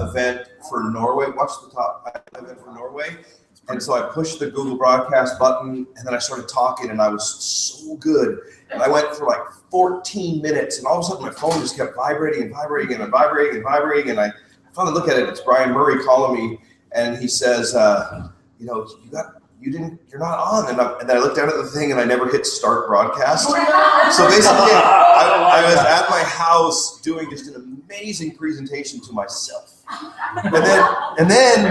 event for Norway. Watch the top event for Norway. And so I pushed the Google Broadcast button, and then I started talking, and I was so good. And I went for like 14 minutes, and all of a sudden my phone just kept vibrating and vibrating and vibrating and vibrating. And I finally look at it. It's Brian Murray calling me, and he says, you know, you're not on. And then I looked down at the thing, and I never hit start broadcast. So basically, I was at my house doing just an amazing presentation to myself. And then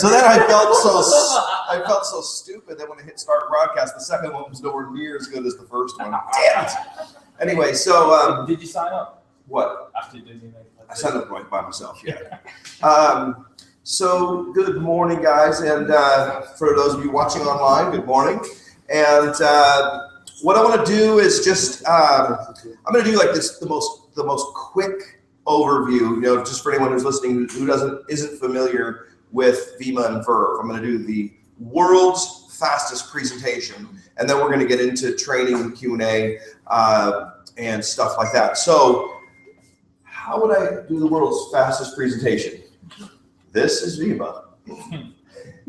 I felt so stupid that when I hit start broadcast, the second one was nowhere near as good as the first one. Damn it. Anyway, so did you sign up? What? After doing that? I signed up right by myself. Yeah. So good morning, guys, and for those of you watching online, good morning. And what I want to do is just I'm going to do like this the most quick overview, you know, just for anyone who's listening who isn't familiar with Vima and Verve. I'm going to do the world's fastest presentation, and then we're going to get into training and Q&A and stuff like that. So how would I do the world's fastest presentation? This is Vima.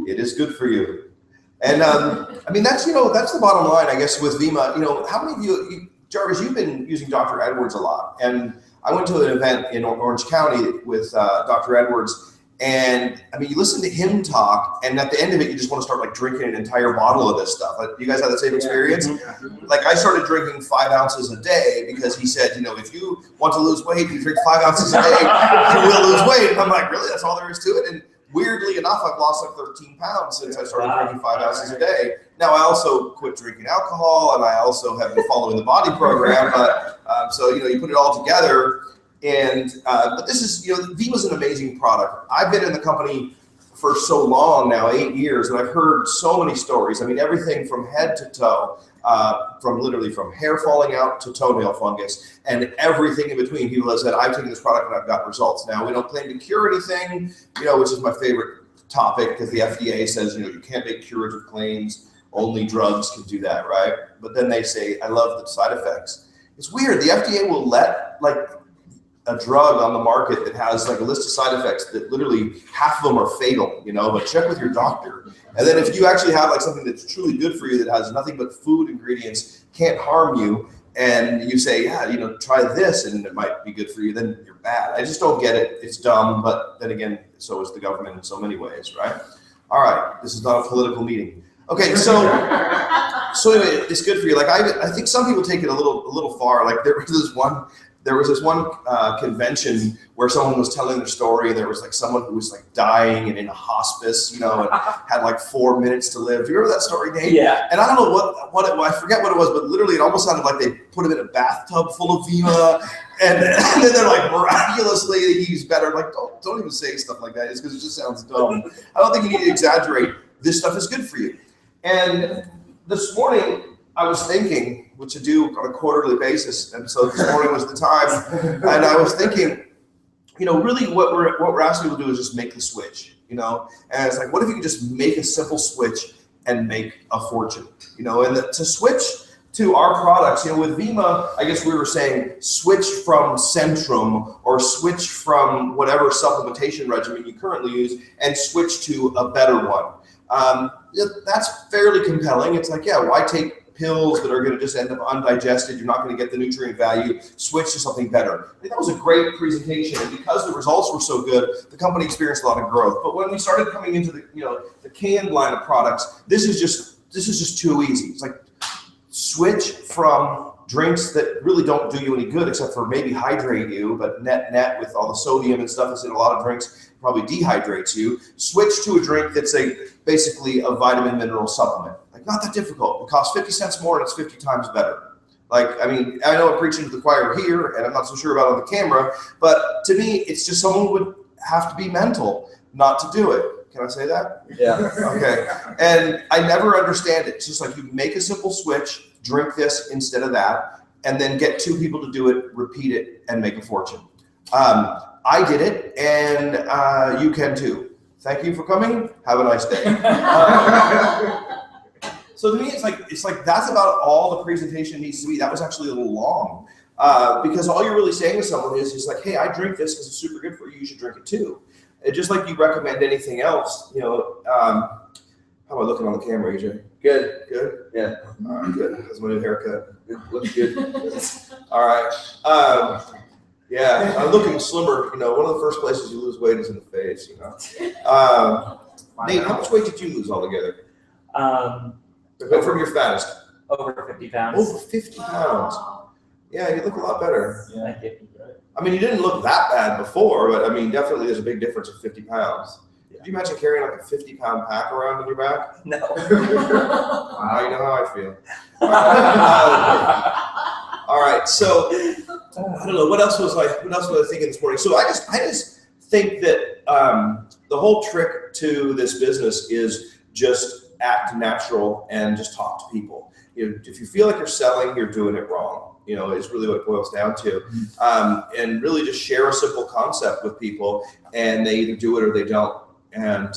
It is good for you. And I mean, that's the bottom line, I guess, with Vima. You know, how many of you, Jarvis, you've been using Dr. Edwards a lot, and I went to an event in Orange County with Dr. Edwards, and I mean, you listen to him talk, and at the end of it, you just want to start like drinking an entire bottle of this stuff. You guys have the same experience? Like I started drinking 5 ounces a day because he said, you know, if you want to lose weight, you drink 5 ounces a day, you will lose weight. And I'm like, really? That's all there is to it? And weirdly enough, I've lost like 13 pounds since I started drinking 5 ounces a day. Now, I also quit drinking alcohol, and I also have been following the body program. But so, you know, you put it all together. And but this is, you know, Vima's an amazing product. I've been in the company for so long now, 8 years, and I've heard so many stories. I mean, everything from head to toe, from hair falling out to toenail fungus, and everything in between. People have said, I've taken this product and I've got results. Now, we don't claim to cure anything, you know, which is my favorite topic, because the FDA says, you know, you can't make curative claims. Only drugs can do that, right? But then they say, I love the side effects. It's weird. The FDA will let, like, a drug on the market that has like a list of side effects that literally half of them are fatal, you know, but check with your doctor. And then if you actually have like something that's truly good for you that has nothing but food ingredients, can't harm you, and you say, yeah, you know, try this and it might be good for you, then you're bad. I just don't get it. It's dumb, but then again, so is the government in so many ways, right? All right, this is not a political meeting. Okay, so anyway, it's good for you. Like I think some people take it a little far. Like there was this one convention where someone was telling their story. There was like someone who was like dying and in a hospice, you know, and had like 4 minutes to live. Do you remember that story, Dave? Yeah. And I don't know I forget what it was, but literally it almost sounded like they put him in a bathtub full of Vima, and then they're like, miraculously he's better. Like, don't even say stuff like that, because it just sounds dumb. I don't think you need to exaggerate. This stuff is good for you. And this morning I was thinking what to do on a quarterly basis, and so this morning was the time. And I was thinking, you know, really what we're asking people to do is just make the switch, you know. And it's like, what if you could just make a simple switch and make a fortune, you know? And to switch to our products, you know, with Vima, I guess we were saying switch from Centrum or switch from whatever supplementation regimen you currently use and switch to a better one. That's fairly compelling. It's like, yeah, why take pills that are going to just end up undigested? You're not going to get the nutrient value. Switch to something better. I think that was a great presentation, and because the results were so good, the company experienced a lot of growth. But when we started coming into the canned line of products, this is just too easy. It's like switch from drinks that really don't do you any good except for maybe hydrate you, but net with all the sodium and stuff that's in a lot of drinks probably dehydrates you. Switch to a drink that's basically a vitamin mineral supplement. Like, not that difficult. It costs 50 cents more and it's 50 times better. Like, I mean, I know I'm preaching to the choir here, and I'm not so sure about it on the camera, but to me, it's just someone would have to be mental not to do it. Can I say that? Yeah. Okay. And I never understand it. It's just like you make a simple switch, drink this instead of that, and then get 2 people to do it, repeat it, and make a fortune. I did it, and you can too. Thank you for coming. Have a nice day. So to me, it's like that's about all the presentation needs to be. That was actually a little long. Because all you're really saying to someone is like, hey, I drink this because it's super good for you. You should drink it too. And just like you recommend anything else, how am I looking on the camera, AJ? Good. Good? Yeah. All right, good. That's my new haircut. Looks good. All right. Yeah, I'm looking slimmer. One of the first places you lose weight is in the face, Nate, how much weight did you lose altogether? Go from your fattest. Over 50 pounds. Over 50 pounds. Yeah, you look a lot better. Yeah. I mean, you didn't look that bad before, but I mean, definitely there's a big difference of 50 pounds. Yeah. Could you imagine carrying like a 50-pound pack around on your back? No. Now you know how I feel. All right, so I don't know what else was I thinking this morning. So I just think that the whole trick to this business is just act natural and just talk to people. If you feel like you're selling, you're doing it wrong. Is really what it boils down to. And really just share a simple concept with people, and they either do it or they don't. And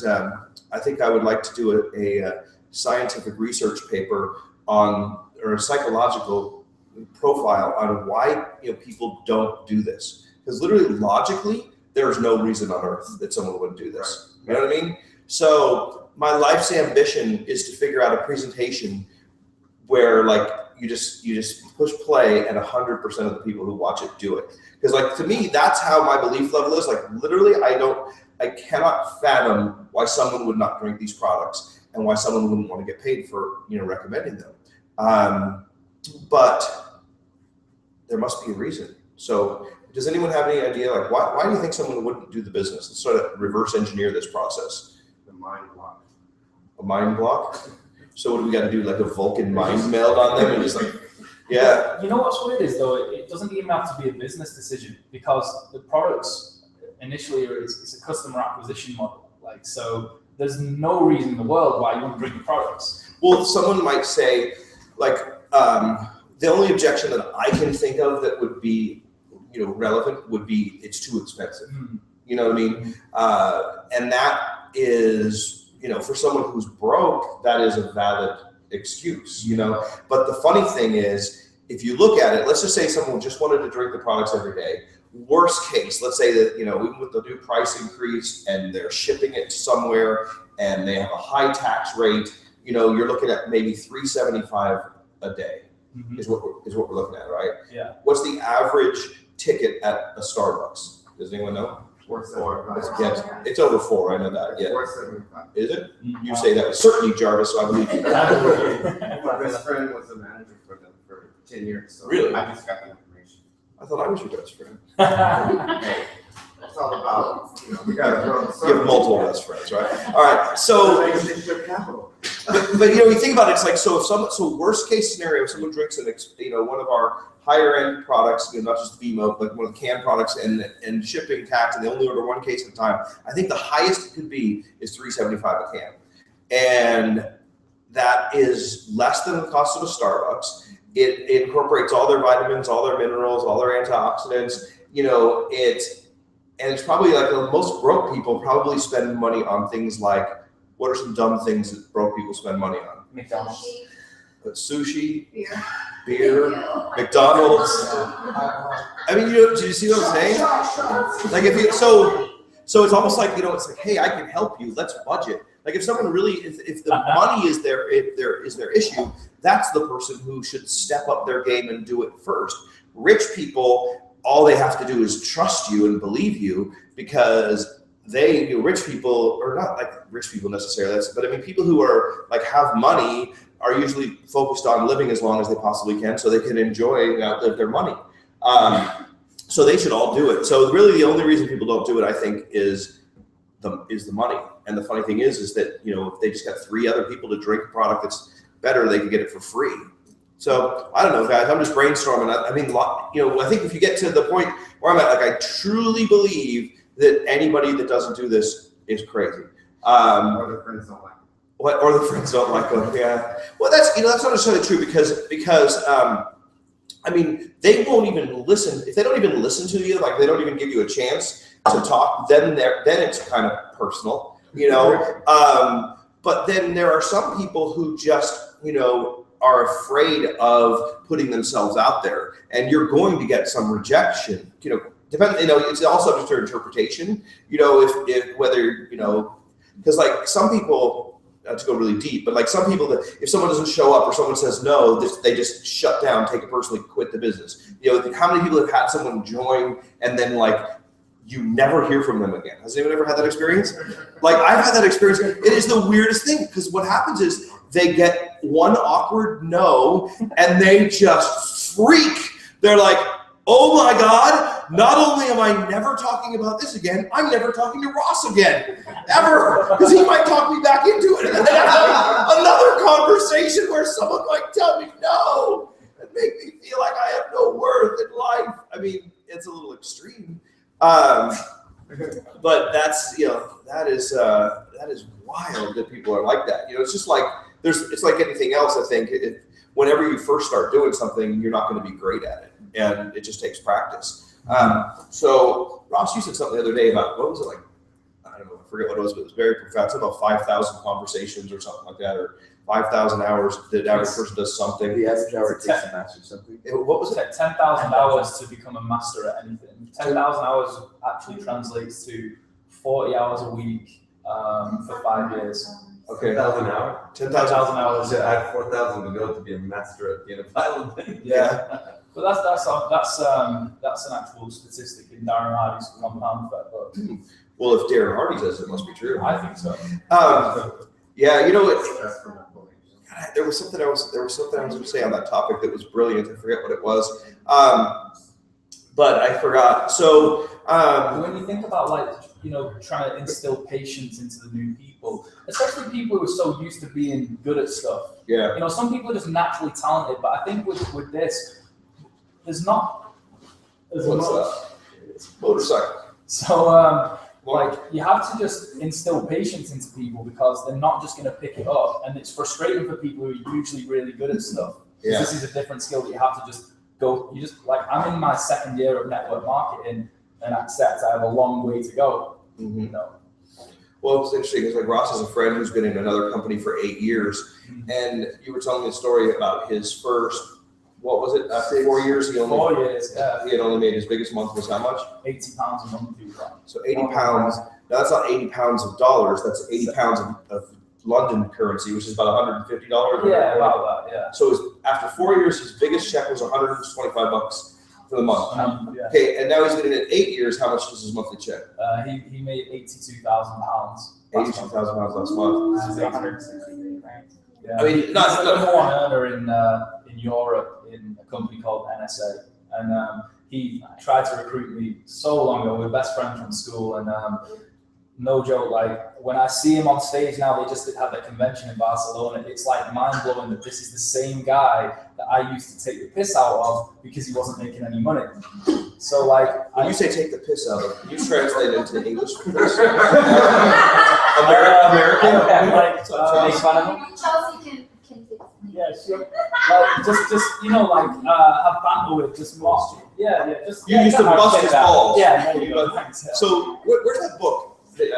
I think I would like to do a scientific research paper or a psychological profile on why people don't do this. Because literally, logically, there's no reason on earth that someone would do this. You know what I mean? So my life's ambition is to figure out a presentation where you just push play and 100% of the people who watch it do it. Because to me, that's how my belief level is. Literally, I cannot fathom why someone would not drink these products and why someone wouldn't want to get paid for recommending them. But there must be a reason. So does anyone have any idea why do you think someone wouldn't do the business? Let's sort of reverse engineer this process. The mind block. A mind block? So what do we got to do? Like a Vulcan mind meld on them and just yeah. You know what's weird is though, it doesn't even have to be a business decision, because the products initially it's a customer acquisition model. So there's no reason in the world why you wouldn't drink the products. Well, someone might say the only objection that I can think of that would be relevant would be it's too expensive. Mm-hmm. You know what I mean? And that is for someone who's broke, that is a valid excuse, But the funny thing is, if you look at it, let's just say someone just wanted to drink the products every day. Worst case, let's say that, even with the new price increase and they're shipping it somewhere and they have a high tax rate, you're looking at maybe $3.75 a day is what we're looking at, right? Yeah. What's the average ticket at a Starbucks? Does anyone know? $4.75. It's over 4. I know that. Yeah. $4.75. Is it? You say that with certainty, Jarvis. So I believe you. My best friend was a manager for them for 10 years. So Really? I just got the information. I thought I was your best friend. Hey, it's all about we gotta grow the You have multiple best friends, right? All right. So, capital. but you think about it. It's like so worst case scenario, if someone drinks one of our higher end products, not just VMO, but one of the canned products and shipping tax, and they only order one case at a time. I think the highest it could be is $3.75 a can, and that is less than the cost of a Starbucks. It incorporates all their vitamins, all their minerals, all their antioxidants. And it's probably most broke people probably spend money on things like, what are some dumb things that broke people spend money on? McDonald's. Sushi, beer, McDonald's. I mean, do you see what I'm saying? So it's almost like it's like, hey, I can help you. Let's budget. If someone really, if the money is their issue, that's the person who should step up their game and do it first. Rich people, all they have to do is trust you and believe you, because rich people, or not rich people necessarily, but I mean people who are have money are usually focused on living as long as they possibly can so they can enjoy and outlive their money. So they should all do it. So really the only reason people don't do it, I think, is the money. And the funny thing is that, if they just got 3 other people to drink a product that's better, they could get it for free. So I don't know, guys, I'm just brainstorming. I mean, I think if you get to the point where I'm at, I truly believe that anybody that doesn't do this is crazy. Or their friends don't like them. Or the friends don't like them, yeah. Well, that's not necessarily true because I mean, they won't even listen. If they don't even listen to you, they don't even give you a chance to talk, then it's kind of personal, But then there are some people who just, are afraid of putting themselves out there, and you're going to get some rejection. It's all subject to interpretation. If whether because like some people, not to go really deep, but like some people that if someone doesn't show up or someone says no, they just shut down, take it personally, quit the business. How many people have had someone join and then like you never hear from them again? Has anyone ever had that experience? Like I've had that experience. It is the weirdest thing because what happens is they get one awkward no and they just freak. They're like, oh my God, not only am I never talking about this again, I'm never talking to Ross again, ever, because he might talk me back into it. And then have another conversation where someone might tell me no and make me feel like I have no worth in life. I mean, it's a little extreme. But that's, that is wild that people are like that. It's just like, it's like anything else, I think. Whenever you first start doing something, you're not going to be great at it. And it just takes practice. So Ross, you said something the other day about, what was it like? I don't know, I forget what it was, but it was very profound. Something about 5,000 conversations or something like that, or 5,000 hours that the average person does something. The average hour takes to master something. What was it? 10,000 hours to become a master at anything. 10,000 hours actually translates to 40 hours a week for 5 years. Okay. 10,000 hours? 10,000 hours. I have 4,000 to go to be a master at the end of Island. Yeah. But that's an actual statistic in Darren Hardy's compound effect book. Well, if Darren Hardy says it, must be true. I think so. Yeah, there was something I was going to say on that topic that was brilliant. I forget what it was, but I forgot. So when you think about trying to instill patience into the new people, especially people who are so used to being good at stuff. Yeah. Some people are just naturally talented, but I think with this, there's not as much. Motorcycle. So you have to just instill patience into people because they're not just going to pick it up, and it's frustrating for people who are usually really good at stuff. Yeah. This is a different skill that you have to just go. I'm in my second year of network marketing, and accept I have a long way to go. Mm-hmm. Well, it's interesting because like Ross has a friend who's been in another company for 8 years, and you were telling me a story about his first. What was it? After 4 years, he had only made his biggest month was how much? £80 a month. So 80 pounds. Now that's not 80 pounds of dollars. That's 80 pounds of London currency, which is about $150. Yeah, about that. Yeah. So after 4 years, his biggest check was $125 for the month. Yeah. Okay, and now he's been in it 8 years. How much was his monthly check? He made £82,000. £82,000 last month. 160, right? Yeah. I mean, he's the number one earner in Europe in a company called NSA, and he tried to recruit me so long ago. We're best friends from school, and no joke, like when I see him on stage now, they just had that convention in Barcelona. It's like mind blowing that this is the same guy that I used to take the piss out of because he wasn't making any money. So like, when you say take the piss out of, you translate it into English for this? American? Make fun of him. Chelsea can take it. Yeah, sure. Like, just have banter with, just lost. Yeah, just. You used to bust his balls. Yeah, there you go. Thanks. Yeah. So where's that book? You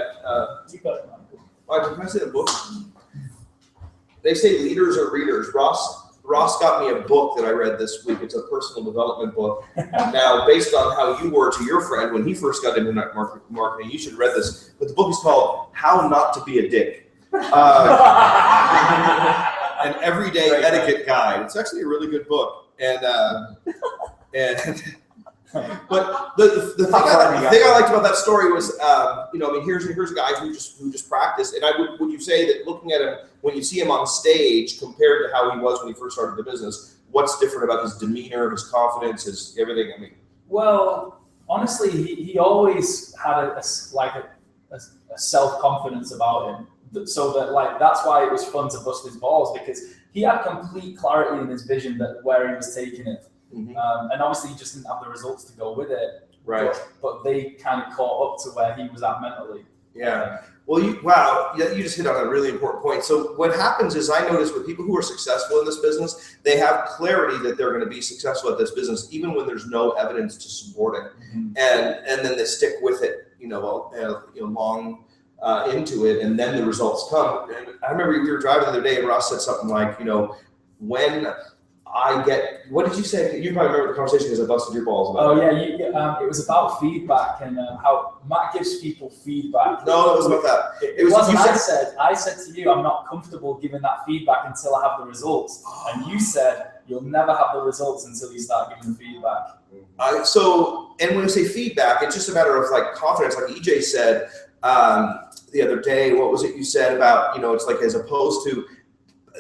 got it, man. Can I say the book? They say leaders are readers. Ross got me a book that I read this week. It's a personal development book. Now, based on how you were to your friend when he first got into marketing, you should have read this. But the book is called How Not to Be a Dick. An everyday etiquette guide. It's actually a really good book. But the thing I liked about that story was, here's a guy who just practiced, and would you say that looking at him when you see him on stage compared to how he was when he first started the business, what's different about his demeanor, his confidence, his everything? I mean, well, honestly, he always had a self-confidence about him, so that that's why it was fun to bust his balls, because he had complete clarity in his vision that where he was taking it. Mm-hmm. And obviously he just didn't have the results to go with it. Right. But they kind of caught up to where he was at mentally. Yeah. Well, you just hit on a really important point. So what happens is I notice with people who are successful in this business, they have clarity that they're going to be successful at this business, even when there's no evidence to support it. Mm-hmm. And then they stick with it, long into it, and then the results come. And I remember we were driving the other day and Ross said something like, when I get, what did you say? You probably remember the conversation because I busted your balls about Oh it. yeah, it was about feedback and how Matt gives people feedback. No, it was about that. It wasn't. I said to you, I'm not comfortable giving that feedback until I have the results, and you said you'll never have the results until you start giving the feedback. And when we say feedback, it's just a matter of like confidence. Like EJ said the other day, what was it you said about, it's like as opposed to,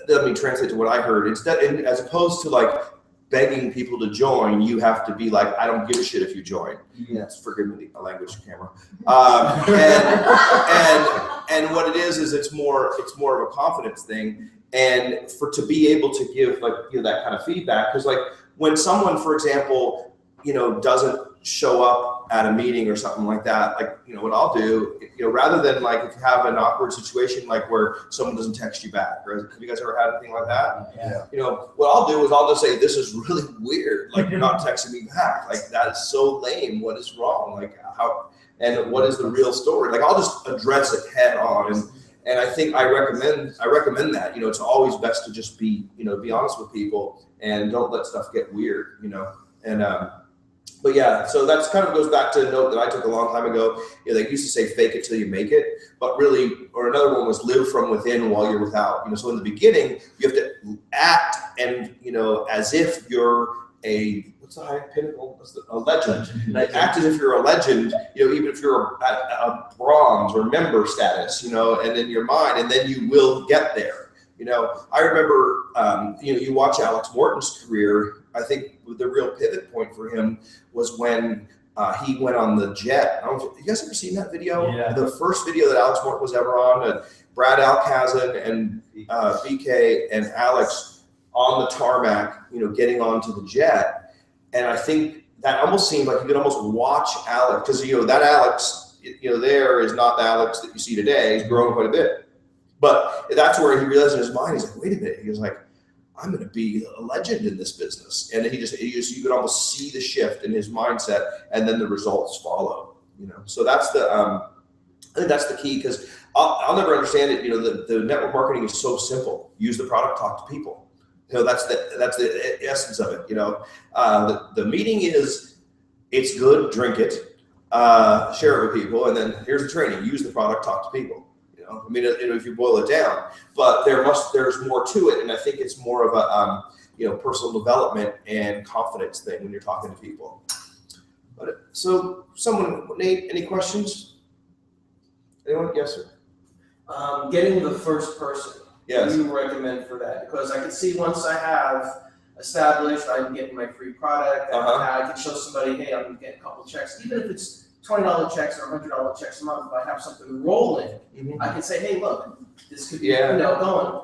let me translate to what I heard. It's that as opposed to like begging people to join, you have to be like, I don't give a shit if you join. Yes, forgive me the language camera. And what it is it's more of a confidence thing, and to be able to give like that kind of feedback, because like when someone, for example, doesn't show up at a meeting or something like that, like, what I'll do, rather than like if you have an awkward situation, like where someone doesn't text you back, or have you guys ever had anything like that? Yeah. What I'll do is I'll just say, this is really weird. Like, you're not texting me back. Like, that is so lame. What is wrong? Like, how, and what is the real story? Like, I'll just address it head on. And I think I recommend that, it's always best to just be, be honest with people and don't let stuff get weird, but yeah, so that's kind of goes back to a note that I took a long time ago. They used to say, fake it till you make it, but really, or another one was live from within while you're without. So in the beginning, you have to act and, as if you're what's the high pinnacle? A legend. Act as if you're a legend, even if you're a bronze or member status, and in your mind, and then you will get there. I remember, you watch Alex Morton's career. I think the real pivot point for him was when he went on the jet. I don't know, you guys ever seen that video? Yeah. The first video that Alex Morton was ever on, Brad Alcazan and BK and Alex on the tarmac, getting onto the jet. And I think that almost seemed like you could almost watch Alex, because that Alex, there is not the Alex that you see today. He's grown quite a bit. But that's where he realized in his mind, he's like, wait a minute. He was like, I'm going to be a legend in this business. And you could almost see the shift in his mindset, and then the results follow, So that's I think that's the key, because I'll never understand it. The network marketing is so simple. Use the product, talk to people. That's the essence of it. The meeting is, it's good, drink it, share it with people. And then here's the training, use the product, talk to people. If you boil it down, but there's more to it, and I think it's more of a personal development and confidence thing when you're talking to people. But so, Nate, any questions? Anyone? Yes, sir. Getting the first person. Yes. What do you recommend for that? Because I can see once I have established, I'm getting my free product. I can show somebody, hey, I'm getting a couple checks, even if it's $20 checks or $100 checks a month. If I have something rolling, I can say, hey, look, this could be going.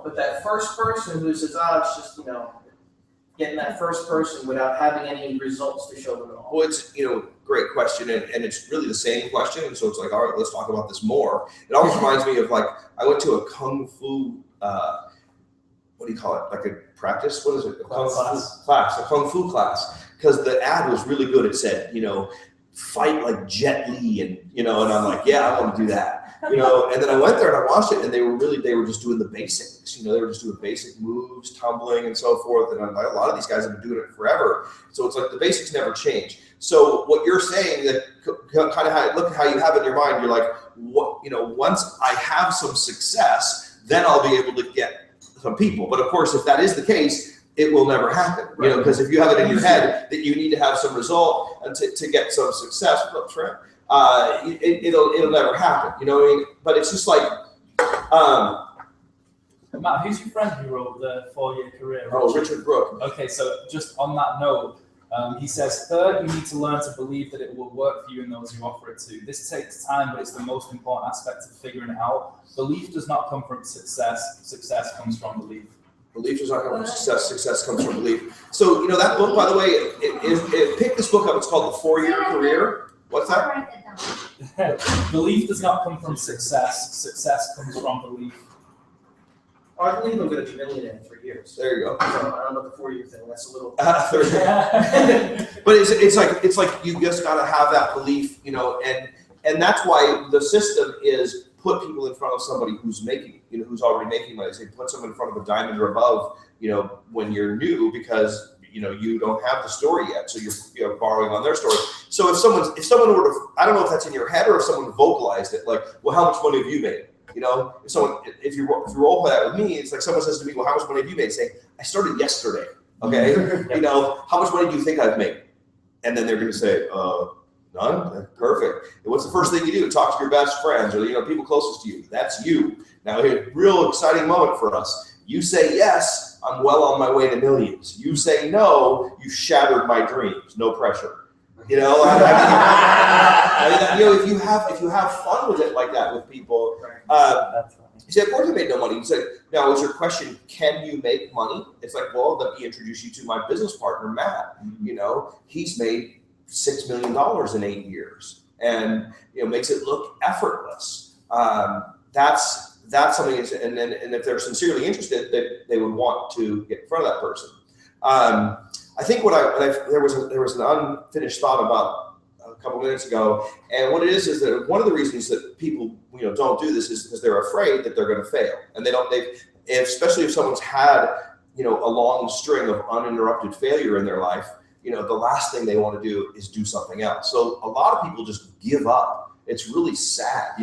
But that first person who says, it's just getting that first person without having any results to show them at all. Well, it's great question, and it's really the same question, and so it's like, all right, let's talk about this more. It always reminds me of, like, I went to a kung fu what do you call it, like a practice, what is it, a kung fu class, because the ad was really good. It said, fight like Jet Li, and I'm like, yeah, I want to do that, and then I went there and I watched it, and they were just doing the basics, they were just doing basic moves, tumbling and so forth, and I'm like, a lot of these guys have been doing it forever, so it's like the basics never change. So what you're saying, that kind of look at how you have it in your mind, you're like, what, once I have some success, then I'll be able to get some people. But of course, if that is the case, it will never happen, because if you have it in your head that you need to have some result and to get some success, it'll never happen, But it's just like, Matt, who's your friend who wrote the 4-year career? Richard Brooke. Okay, so just on that note, he says, third, you need to learn to believe that it will work for you and those you offer it to. This takes time, but it's the most important aspect of figuring it out. Belief does not come from success. Success comes from belief. Belief does not come from success. Success comes from belief. So, that book, by the way, pick this book up. It's called The 4-Year Career. What's that? Belief does not come from success. Success comes from belief. I believe I'm going to be a millionaire in 3 years. There you go. So I don't know the 4-year thing. That's a little. But it's like you just got to have that belief, and that's why the system is put people in front of somebody who's making, who's already making money. Say put someone in front of a diamond or above, when you're new, because you don't have the story yet, so you're borrowing on their story. So if someone were to, I don't know if that's in your head or if someone vocalized it, like, well, how much money have you made? If you role play that with me, it's like someone says to me, well, how much money have you made? Say, I started yesterday. Okay, how much money do you think I've made? And then they're going to say, none. Perfect. And what's the first thing you do? Talk to your best friends or people closest to you. That's you. Now, a real exciting moment for us. You say yes, I'm well on my way to millions. You say no, you shattered my dreams. No pressure. If you have fun with it like that with people, you say, of course I made no money. You say, now is your question, can you make money? It's like, well, let me introduce you to my business partner, Matt. He's made $6 million in 8 years, and makes it look effortless. That's something. And if they're sincerely interested, they would want to get in front of that person. I think there was an unfinished thought about a couple minutes ago, and what it is that one of the reasons that people don't do this is because they're afraid that they're going to fail, and especially if someone's had a long string of uninterrupted failure in their life. The last thing they want to do is do something else. So a lot of people just give up. It's really sad.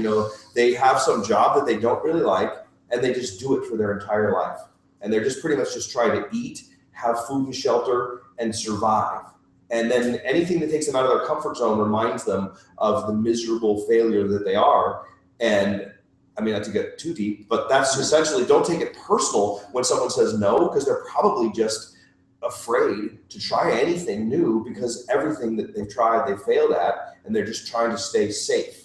They have some job that they don't really like, and they just do it for their entire life, and they're just pretty much just trying to eat, have food and shelter, and survive. And then anything that takes them out of their comfort zone reminds them of the miserable failure that they are. And I mean, not to get too deep, but that's essentially, don't take it personal when someone says no, because they're probably just afraid to try anything new, because everything that they've tried, they failed at, and they're just trying to stay safe.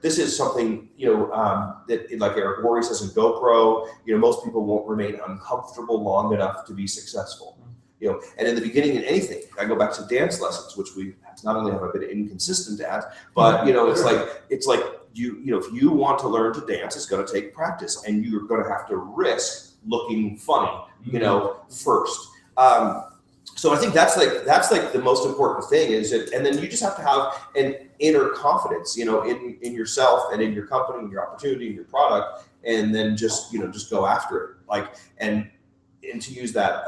This is something, that, like Eric Worre says in GoPro, most people won't remain uncomfortable long enough to be successful. And in the beginning in anything, I go back to dance lessons, which we not only have a bit inconsistent at, but it's like if you want to learn to dance, it's going to take practice, and you're going to have to risk looking funny, first. So I think that's like the most important thing is it, and then you just have to have an inner confidence, in yourself and in your company and your opportunity and your product, and then just go after it. And to use that.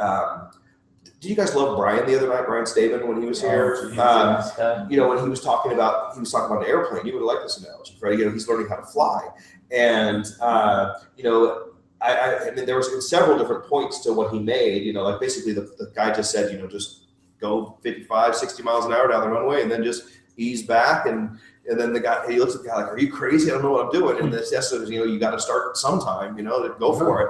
Do you guys love Brian the other night, Brian Staben, when he was here? When he was talking about an airplane. You would have liked this analogy, right? He's learning how to fly, and I mean, there was several different points to what he made. Like basically the guy just said, just go 55, 60 miles an hour down the runway, and then just ease back, and then he looks at the guy like, are you crazy? I don't know what I'm doing. And this essence, you got to start sometime, to go for it.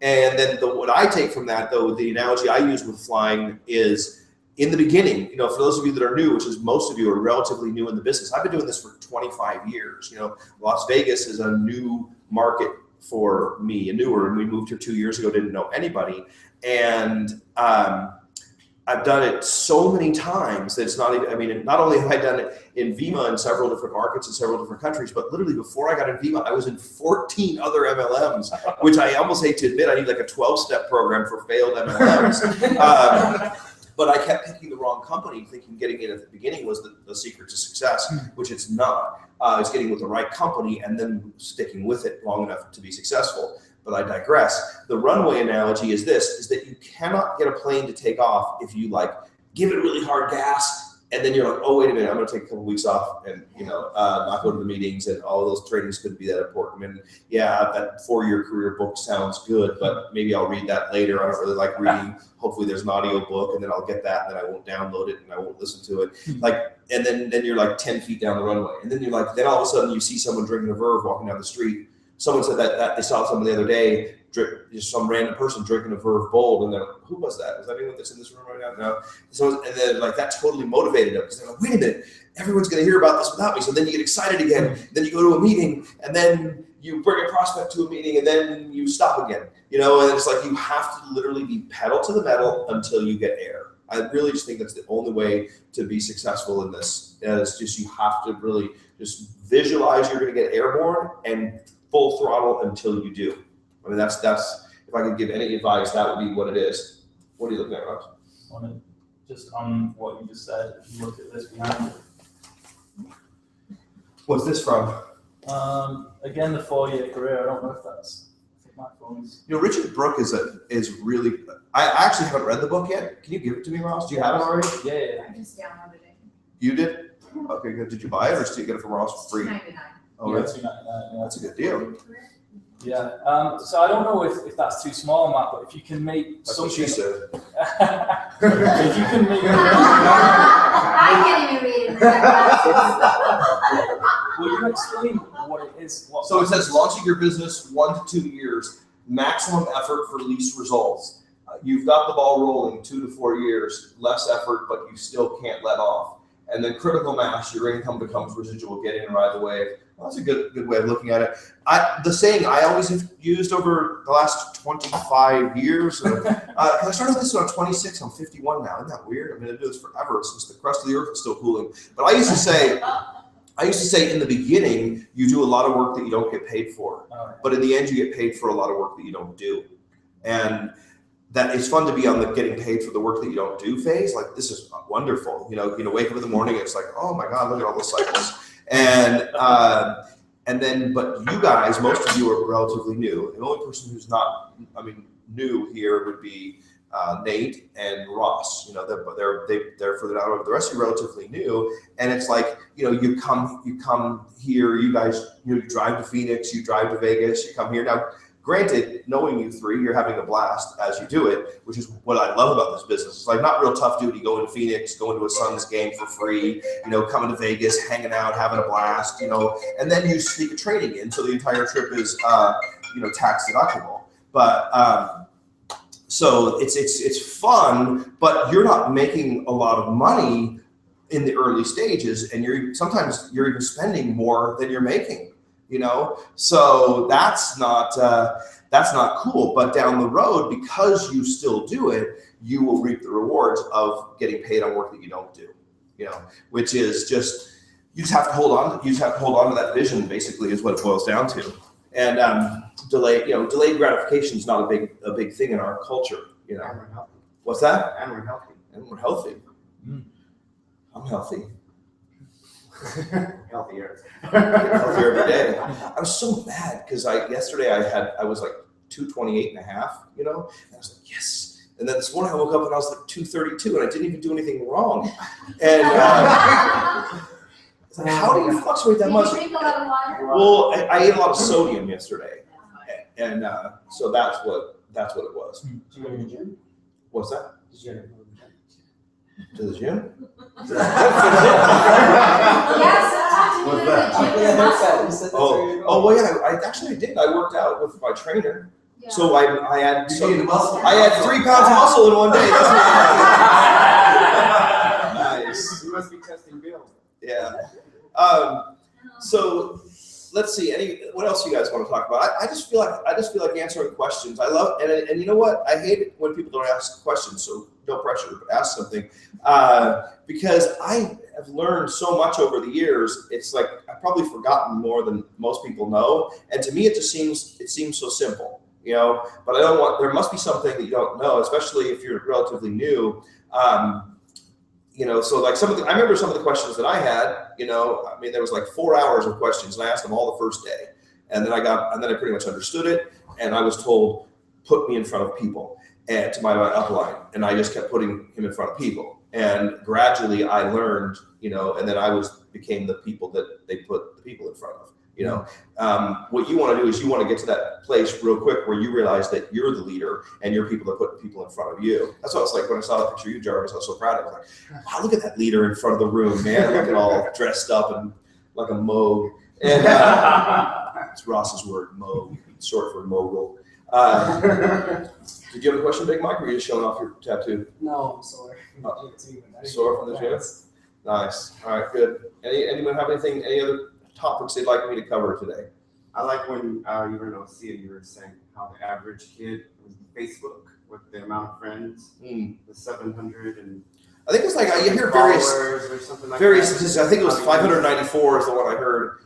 And then what I take from that, though, the analogy I use with flying is in the beginning, for those of you that are new, which is most of you are relatively new in the business. I've been doing this for 25 years. Las Vegas is a new market for me, and we moved here 2 years ago, didn't know anybody. And I've done it so many times that it's not even, I mean, not only have I done it in Vima in several different markets in several different countries, but literally before I got in Vima, I was in 14 other MLMs, which I almost hate to admit, I need like a 12-step program for failed MLMs. But I kept picking the wrong company, thinking getting in at the beginning was the secret to success, which it's not. It's getting with the right company and then sticking with it long enough to be successful. But I digress. The runway analogy is that you cannot get a plane to take off if you give it really hard gas, and then you're like, oh, wait a minute, I'm going to take a couple weeks off and not go to the meetings, and all of those trainings couldn't be that important. And yeah, that 4-year career book sounds good, but maybe I'll read that later. I don't really like reading. Hopefully there's an audio book, and then I'll get that, and then I won't download it, and I won't listen to it. And then you're like 10 feet down the runway, and then you're like, then all of a sudden you see someone drinking a Verve walking down the street. Someone said that they saw someone the other day, just some random person drinking a Verve Bold, and they're like, who was that? Is that anyone that's in this room right now? No. So, and then that totally motivated them, because they're like, wait a minute, everyone's going to hear about this without me. So then you get excited again, then you go to a meeting, and then you bring a prospect to a meeting, and then you stop again. And it's like you have to literally be pedal to the metal until you get air. I really just think that's the only way to be successful in this. It's just you have to really just visualize you're going to get airborne and full throttle until you do. I mean, that's if I could give any advice, that would be what it is. What are you looking at, Ross? Just on what you just said, look at this behind you. What's this from? Again, the 4-year career. I don't know if that's. I think my phone's. You know, Richard Brooke is really. I actually haven't read the book yet. Can you give it to me, Ross? Do you have it already? Yeah. I just downloaded it. You did? Okay, good. Did you buy it or did you get it from Ross for free? $2.99. Oh, Yeah, that's, $2.99, that's a good deal. Yeah. So I don't know if that's too small, Matt, but if you can make That's what something. she said. If you can make. I can't even read it. Will you explain what it is? So it says launching your business 1 to 2 years, maximum effort for least results. You've got the ball rolling 2 to 4 years, less effort, but you still can't let off. And then critical mass, your income becomes residual, get in and ride the wave. Well, that's a good way of looking at it. The saying I always have used over the last 25 years, because I started this when I'm 26, I'm 51 now. Isn't that weird? I'm going to do this forever since the crust of the earth is still cooling. But I used to say in the beginning, you do a lot of work that you don't get paid for. But in the end, you get paid for a lot of work that you don't do. And that it's fun to be on the getting paid for the work that you don't do phase. Like, this is wonderful. You know, wake up in the morning, it's like, oh my God, look at all those cycles. And then, but you guys, most of you are relatively new. The only person who's not, new here would be Nate and Ross. You know, they're further down. The rest of you are relatively new, and it's like, you know, you come here. You guys, you drive to Phoenix, you drive to Vegas, you come here now. Granted, knowing you three, you're having a blast as you do it, which is what I love about this business. It's like not real tough duty going to Phoenix, going to a Suns game for free, you know, coming to Vegas, hanging out, having a blast, you know, and then you sneak a training in, so the entire trip is, tax deductible. But so it's fun, but you're not making a lot of money in the early stages, and sometimes you're even spending more than you're making. You know, so that's not cool. But down the road, because you still do it, you will reap the rewards of getting paid on work that you don't do. You know, which is just you just have to hold on. You just have to hold on to that vision. Basically, is what it boils down to. And delayed gratification is not a big thing in our culture. You know, And we're healthy. What's that? And we're healthy. And we're healthy. I'm healthy. Healthier. Healthier every day. I was so mad because yesterday I was like 228 and a half, you know, and I was like, yes. And then this morning I woke up and I was like 232 and I didn't even do anything wrong. And it's like, how do you fluctuate that much? Did you drink a lot of water? Well, I ate a lot of sodium yesterday, and so that's what it was. Did you go to the gym? What's that? Did you go to the gym? To the gym? Yes, What's that? Oh, well, yeah. I did. I worked out with my trainer. Yeah. So I had You gained muscle. I had 3 pounds of muscle in one day. That's nice. You must be testing Bill. Yeah. So let's see. What else you guys want to talk about? I just feel like answering questions. I love and you know what? I hate it when people don't ask questions. So no pressure, but ask something. Because I have learned so much over the years. It's like I've probably forgotten more than most people know. And to me, it seems so simple, you know. But there must be something that you don't know, especially if you're relatively new. You know, so like I remember some of the questions that I had, you know, I mean, there was like 4 hours of questions and I asked them all the first day. And then I pretty much understood it. And I was told, put me in front of people and to my upline. And I just kept putting him in front of people. And gradually I learned, you know, and then became the people that they put the people in front of, you know. What you want to do is you want to get to that place real quick where you realize that you're the leader and you're people that put people in front of you. That's what it's like when I saw that picture of you, Jarvis. I was so proud of it. I was like, wow, look at that leader in front of the room, man, looking all dressed up and like a mogue. And it's Ross's word, mogue, short for mogul. Did you have a question, Big Mike, or were you just showing off your tattoo? No, I'm sore. Sore from the gym? Nice. All right, good. Anyone have any other topics they'd like me to cover today? I like when you were in OC and you were saying how the average kid was Facebook with the amount of friends, the 700 and I think it's like you hear various or something like statistics. I think it was 594 is the one I heard.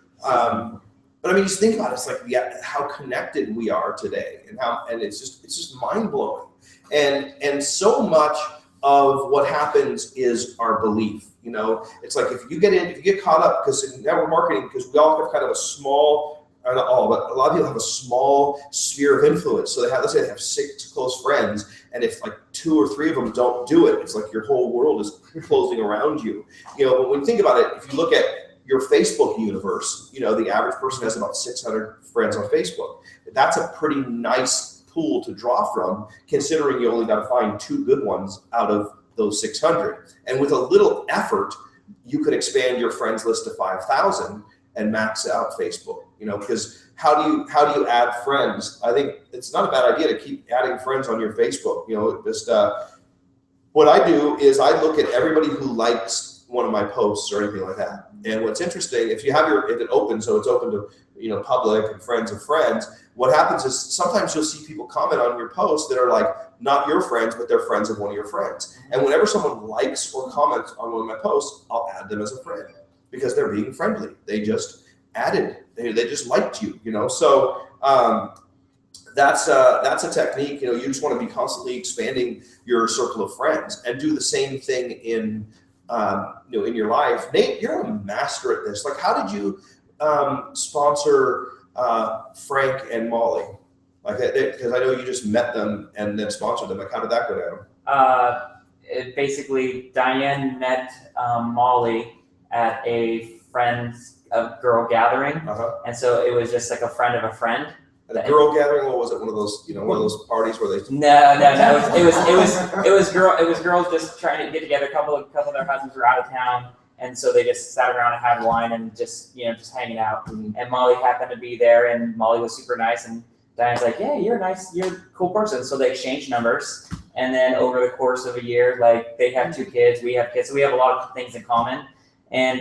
But I mean, just think about it. It's like how connected we are today, and it's just mind blowing, and so much of what happens is our belief. You know, it's like if you get caught up, because in network marketing, because we all have kind of a small, or not all, but a lot of people have a small sphere of influence. So let's say they have 6 close friends, and if like 2 or 3 of them don't do it, it's like your whole world is closing around you. You know, but when you think about it, if you look at your Facebook universe, you know, the average person has about 600 friends on Facebook. That's a pretty nice pool to draw from, considering you only got to find 2 good ones out of those 600. And with a little effort, you could expand your friends list to 5,000 and max out Facebook. You know, because how do you add friends? I think it's not a bad idea to keep adding friends on your Facebook. You know, just what I do is I look at everybody who likes one of my posts or anything like that. And what's interesting, if it opens, so it's open to, you know, public and friends of friends, what happens is sometimes you'll see people comment on your posts that are like not your friends, but they're friends of one of your friends. And whenever someone likes or comments on one of my posts, I'll add them as a friend because they're being friendly. They just added, they just liked you, you know? So that's a technique. You know, you just want to be constantly expanding your circle of friends and do the same thing in you know, in your life. Nate, you're a master at this. Like, how did you sponsor Frank and Molly? Like, because I know you just met them and then sponsored them. Like, how did that go down? Basically, Diane met Molly at a girl gathering, and so it was just like a friend of a friend. At a girl gathering, what was it? One of those, you know, one of those parties where they. No. It was girls just trying to get together. A couple of their husbands were out of town, and so they just sat around and had wine and just hanging out. Mm-hmm. And Molly happened to be there, and Molly was super nice. And Diane's like, "Yeah, you're a cool person." So they exchanged numbers, and then over the course of a year, like they have 2 kids, we have kids, so we have a lot of things in common. And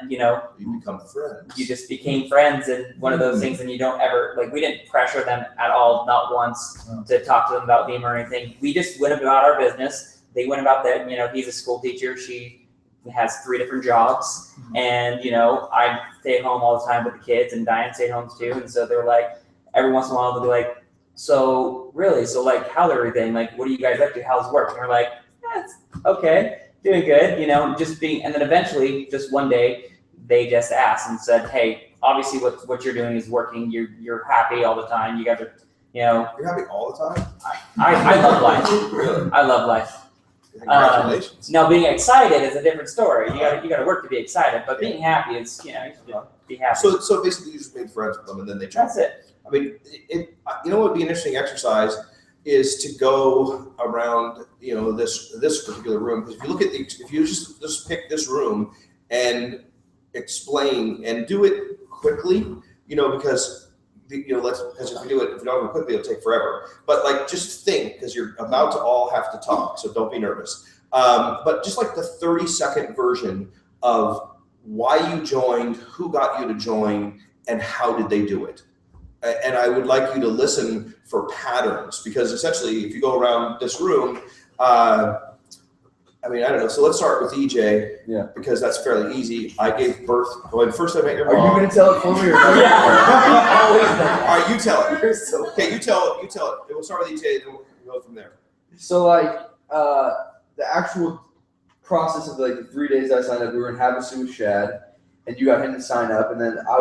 you know, you become friends. You just became friends, and one of those things. And you don't ever, like, we didn't pressure them at all, not once, to talk to them about Beam or anything. We just went about our business. They went about that. You know, he's a school teacher. She has 3 different jobs, and you know, I stay at home all the time with the kids, and Diane stayed home too. And so they're like, every once in a while they'll be like, so like, how's everything? Like, what do you guys up to? How's work? And we're like, it's okay. Doing good, you know, and then eventually, just one day, they just asked and said, "Hey, obviously, what you're doing is working. You're happy all the time. You guys are, you know." You're happy all the time. I love life. Really? I love life. Congratulations. Now, being excited is a different story. You got to work to be excited, but being happy is, you know, you should be happy. So basically, you just made friends with them, and then they. That's it. I mean, you know, what would be an interesting exercise is to go around, you know, this particular room. Because if you look at if you just pick this room and explain and do it quickly, you know, because if we don't do it quickly, it'll take forever. But like, just think, because you're about to all have to talk, so don't be nervous. But just like the 30-second version of why you joined, who got you to join, and how did they do it. And I would like you to listen for patterns, because essentially, if you go around this room, I mean, I don't know. So let's start with EJ, because that's fairly easy. I gave birth when first I met your mom. Are you going to tell it for me or not? Yeah. All right, you tell it. Okay, you tell it. We'll start with EJ, and then we'll go from there. So like the actual process of like the 3 days I signed up, we were in Havasu with Shad, and you got him to sign up, and then I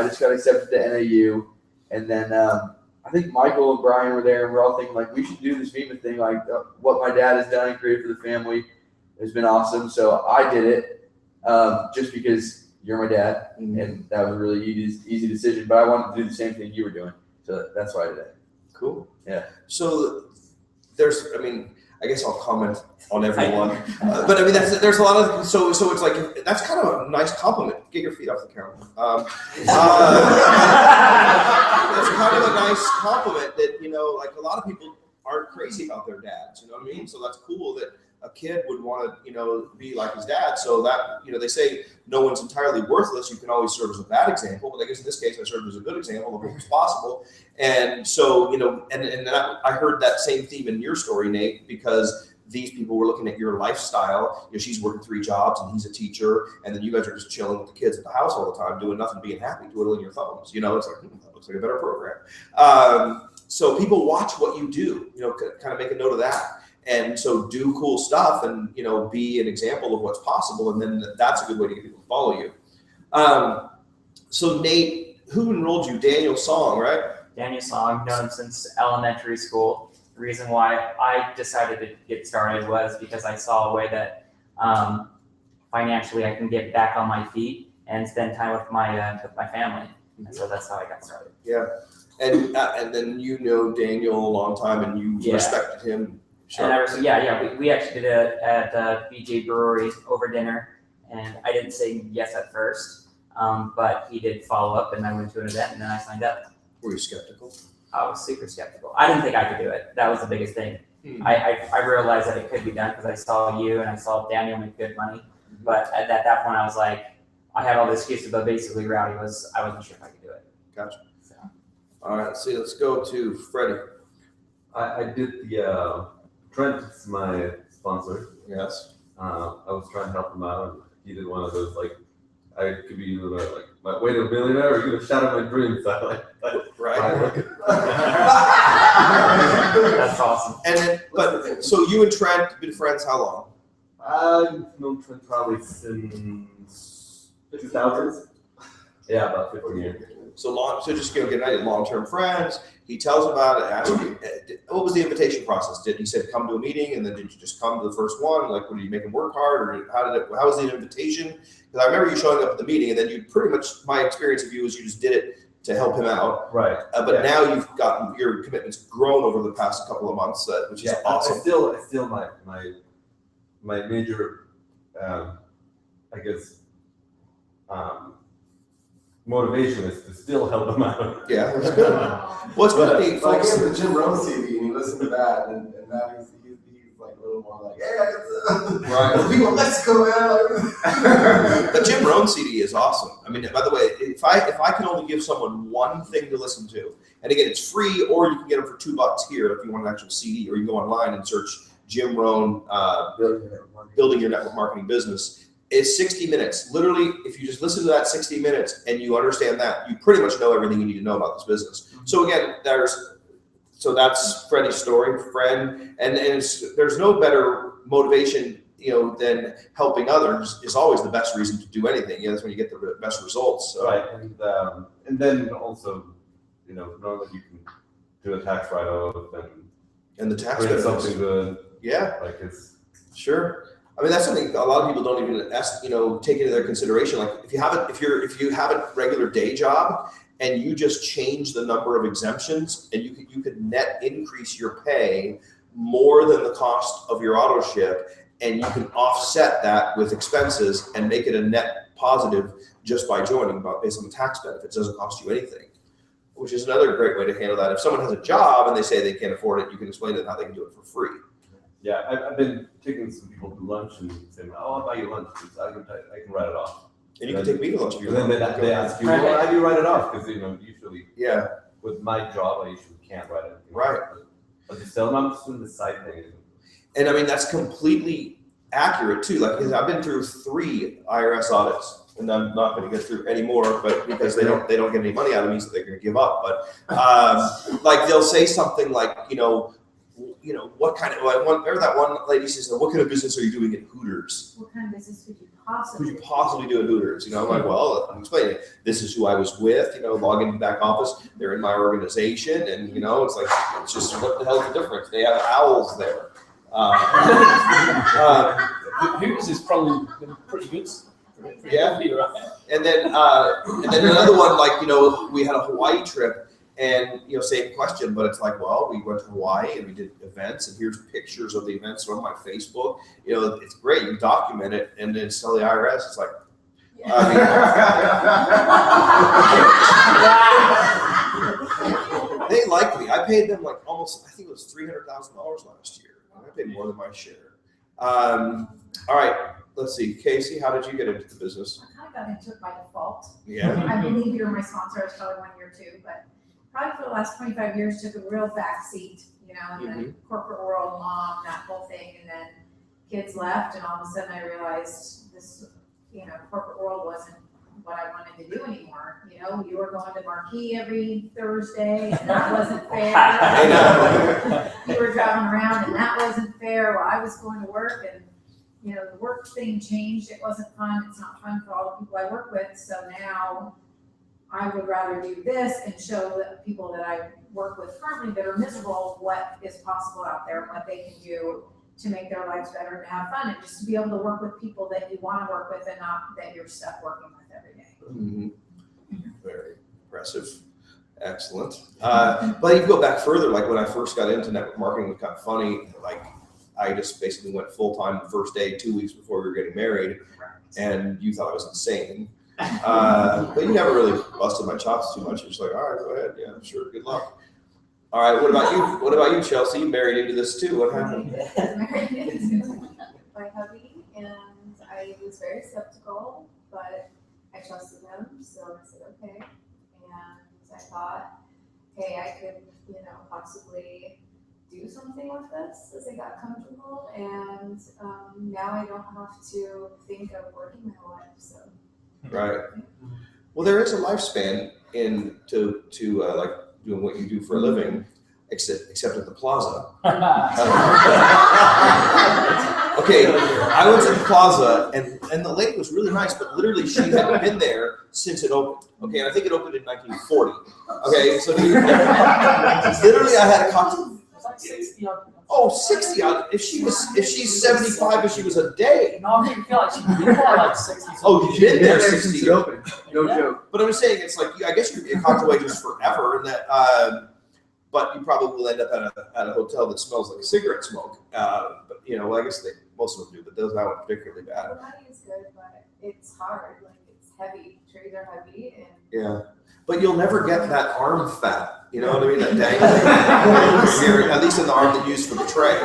just got accepted to NAU. And then I think Michael and Brian were there, and we're all thinking, like, we should do this FEMA thing, like what my dad has done and created for the family has been awesome. So I did it just because you're my dad, and that was a really easy decision. But I wanted to do the same thing you were doing, so that's why I did it. Cool. Yeah. So I guess I'll comment on everyone, but I mean, there's a lot of so it's like that's kind of a nice compliment. Get your feet off the camera. It's kind of a nice compliment that, you know, like a lot of people aren't crazy about their dads. You know what I mean? So that's cool that a kid would want to, you know, be like his dad. So that, you know, they say no one's entirely worthless. You can always serve as a bad example, but I guess in this case I served as a good example of what was possible. And so, you know, and I heard that same theme in your story, Nate, because these people were looking at your lifestyle. You know, she's working 3 jobs and he's a teacher, and then you guys are just chilling with the kids at the house all the time, doing nothing, being happy, twiddling your thumbs. You know, it's like, that looks like a better program. So people watch what you do, you know, kind of make a note of that. And so do cool stuff and, you know, be an example of what's possible. And then that's a good way to get people to follow you. So Nate, who enrolled you? Daniel Song, right? Daniel Song, I've known him since elementary school. The reason why I decided to get started was because I saw a way that financially I can get back on my feet and spend time with my family. And so that's how I got started. Yeah. And then you know Daniel a long time and you respected him. Sure. And we actually did it at BJ Brewery over dinner, and I didn't say yes at first, but he did follow up, and I went to an event, and then I signed up. Were you skeptical? I was super skeptical. I didn't think I could do it. That was the biggest thing. I realized that it could be done because I saw you and I saw Daniel make good money, but at that point I was like, I had all the excuses, but basically reality was I wasn't sure if I could do it. Gotcha. So. All right, let's go to Freddie. I did the Trent is my sponsor. Yes. I was trying to help him out, and he did one of those like, I could be either like my way to a millionaire, or you're gonna shatter my dreams. Right. That's awesome. And then, but so you and Trent have been friends how long? I've known Trent probably since 2000. Yeah, about 15 years. So just get an idea, long-term friends. He tells about it, asks you, what was the invitation process? Did he say come to a meeting, and then did you just come to the first one? Like, did you make him work hard, or how was the invitation? Because I remember you showing up at the meeting, and then you pretty much, my experience of you is you just did it to help him out. Right. But now you've gotten your commitment's grown over the past couple of months, which is awesome. I still my major, I guess, motivation is to still help them out. Yeah, that's good. Well, it's good to be Like folks. I the Jim Rohn CD, and you listen to that, and now he's like a little more like, yeah, Right. people in Mexico, man. The Jim Rohn CD is awesome. I mean, by the way, if I can only give someone one thing to listen to, and again, it's free, or you can get them for $2 here if you want an actual CD, or you can go online and search Jim Rohn, Building Your Network Marketing Business. It's 60 minutes. Literally, if you just listen to that 60 minutes and you understand that, you pretty much know everything you need to know about this business. So again, that's Freddie's story, friend, and there's no better motivation, than helping others is always the best reason to do anything. That's when you get the best results. So. Right, and then also, knowing that you can do a tax write-off and the tax create benefits. something good. Yeah, like it's sure. I mean, that's something a lot of people don't even take into their consideration. Like if you have a regular day job and you just change the number of exemptions, and you could net increase your pay more than the cost of your auto ship, and you can offset that with expenses and make it a net positive just by joining, based on the tax benefits. It doesn't cost you anything, which is another great way to handle that. If someone has a job and they say they can't afford it, you can explain to them how they can do it for free. Yeah, I've been taking some people to lunch and saying, "Oh, I'll buy you lunch because I can write it off." And you can take me to lunch if you And then want. they ask you, "Well, how do you write it off?" Because usually, with my job, I usually can't write it. Right. But they still, I'm just doing the side thing. And I mean, that's completely accurate too. Like, because I've been through 3 IRS audits, and I'm not going to get through any more, but because they don't get any money out of me, so they're going to give up. But like they'll say something like, what kind of, remember that one lady says, what kind of business are you doing at Hooters? What kind of business could you Could possibly you possibly do at Hooters? I'm like, well, I'm explaining it. This is who I was with, log into the back office. They're in my organization. And, it's like, it's just, what the hell's the difference? They have owls there. Hooters is probably been pretty good. Yeah. Right? And then another one, like, we had a Hawaii trip, and, same question, but it's like, well, we went to Hawaii and we did events, and here's pictures of the events on my Facebook. It's great. You document it, and then tell the IRS. It's like, they like me. I paid them like almost, I think it was $300,000 last year. I paid more than my share. All right, let's see. Casey, how did you get into the business? I kind of got into it by default. Yeah. I believe you're my sponsor. I was probably 1 year too, but probably for the last 25 years took a real back seat, in the corporate world, mom, that whole thing, and then kids left, and all of a sudden I realized this, corporate world wasn't what I wanted to do anymore, know, you were going to Marquee every Thursday, and that wasn't fair. I know. You were driving around, and that wasn't fair, while I was going to work, and, you know, the work thing changed, it wasn't fun, it's not fun for all the people I work with, so now I would rather do this and show the people that I work with currently that are miserable what is possible out there, what they can do to make their lives better and have fun, and just to be able to work with people that you want to work with and not that you're stuck working with every day. Mm-hmm. Very impressive. Excellent. But you go back further, like when I first got into network marketing, it was kind of funny. Like I just basically went full time the first day, 2 weeks before we were getting married, and you thought I was insane. But you never really busted my chops too much. You're just like, all right, go ahead. Yeah, sure. Good luck. All right. What about you? What about you, Chelsea? You married into this too. What happened? Married into my hubby, and I was very skeptical, but I trusted him, so I said okay. And I thought, hey, I could, you know, possibly do something with this as I got comfortable, and now I don't have to think of working my whole life. So. Right. Well, there is a lifespan in to like doing what you do for a living, except at the plaza. Okay, I went to the plaza, and the lady was really nice, but literally she hadn't been there since it opened. Okay, and I think it opened in 1940. Okay, so literally I had a cocktail. Oh, 60 odd. If she's 75, if she was a day. No, I feel like she's been there like 60. Oh, you've been there 60. Open. No joke. But I'm saying it's like, I guess you could be a cocktail waitress forever, and that, but you probably will end up at a hotel that smells like cigarette smoke. But you know, well, I guess most of them do, but that one particularly bad. The money is good, but it's hard. Like it's heavy. Trays are heavy, and Yeah, but you'll never get that arm fat. You know what I mean? That dangling, at least in the arm that you use for the tray.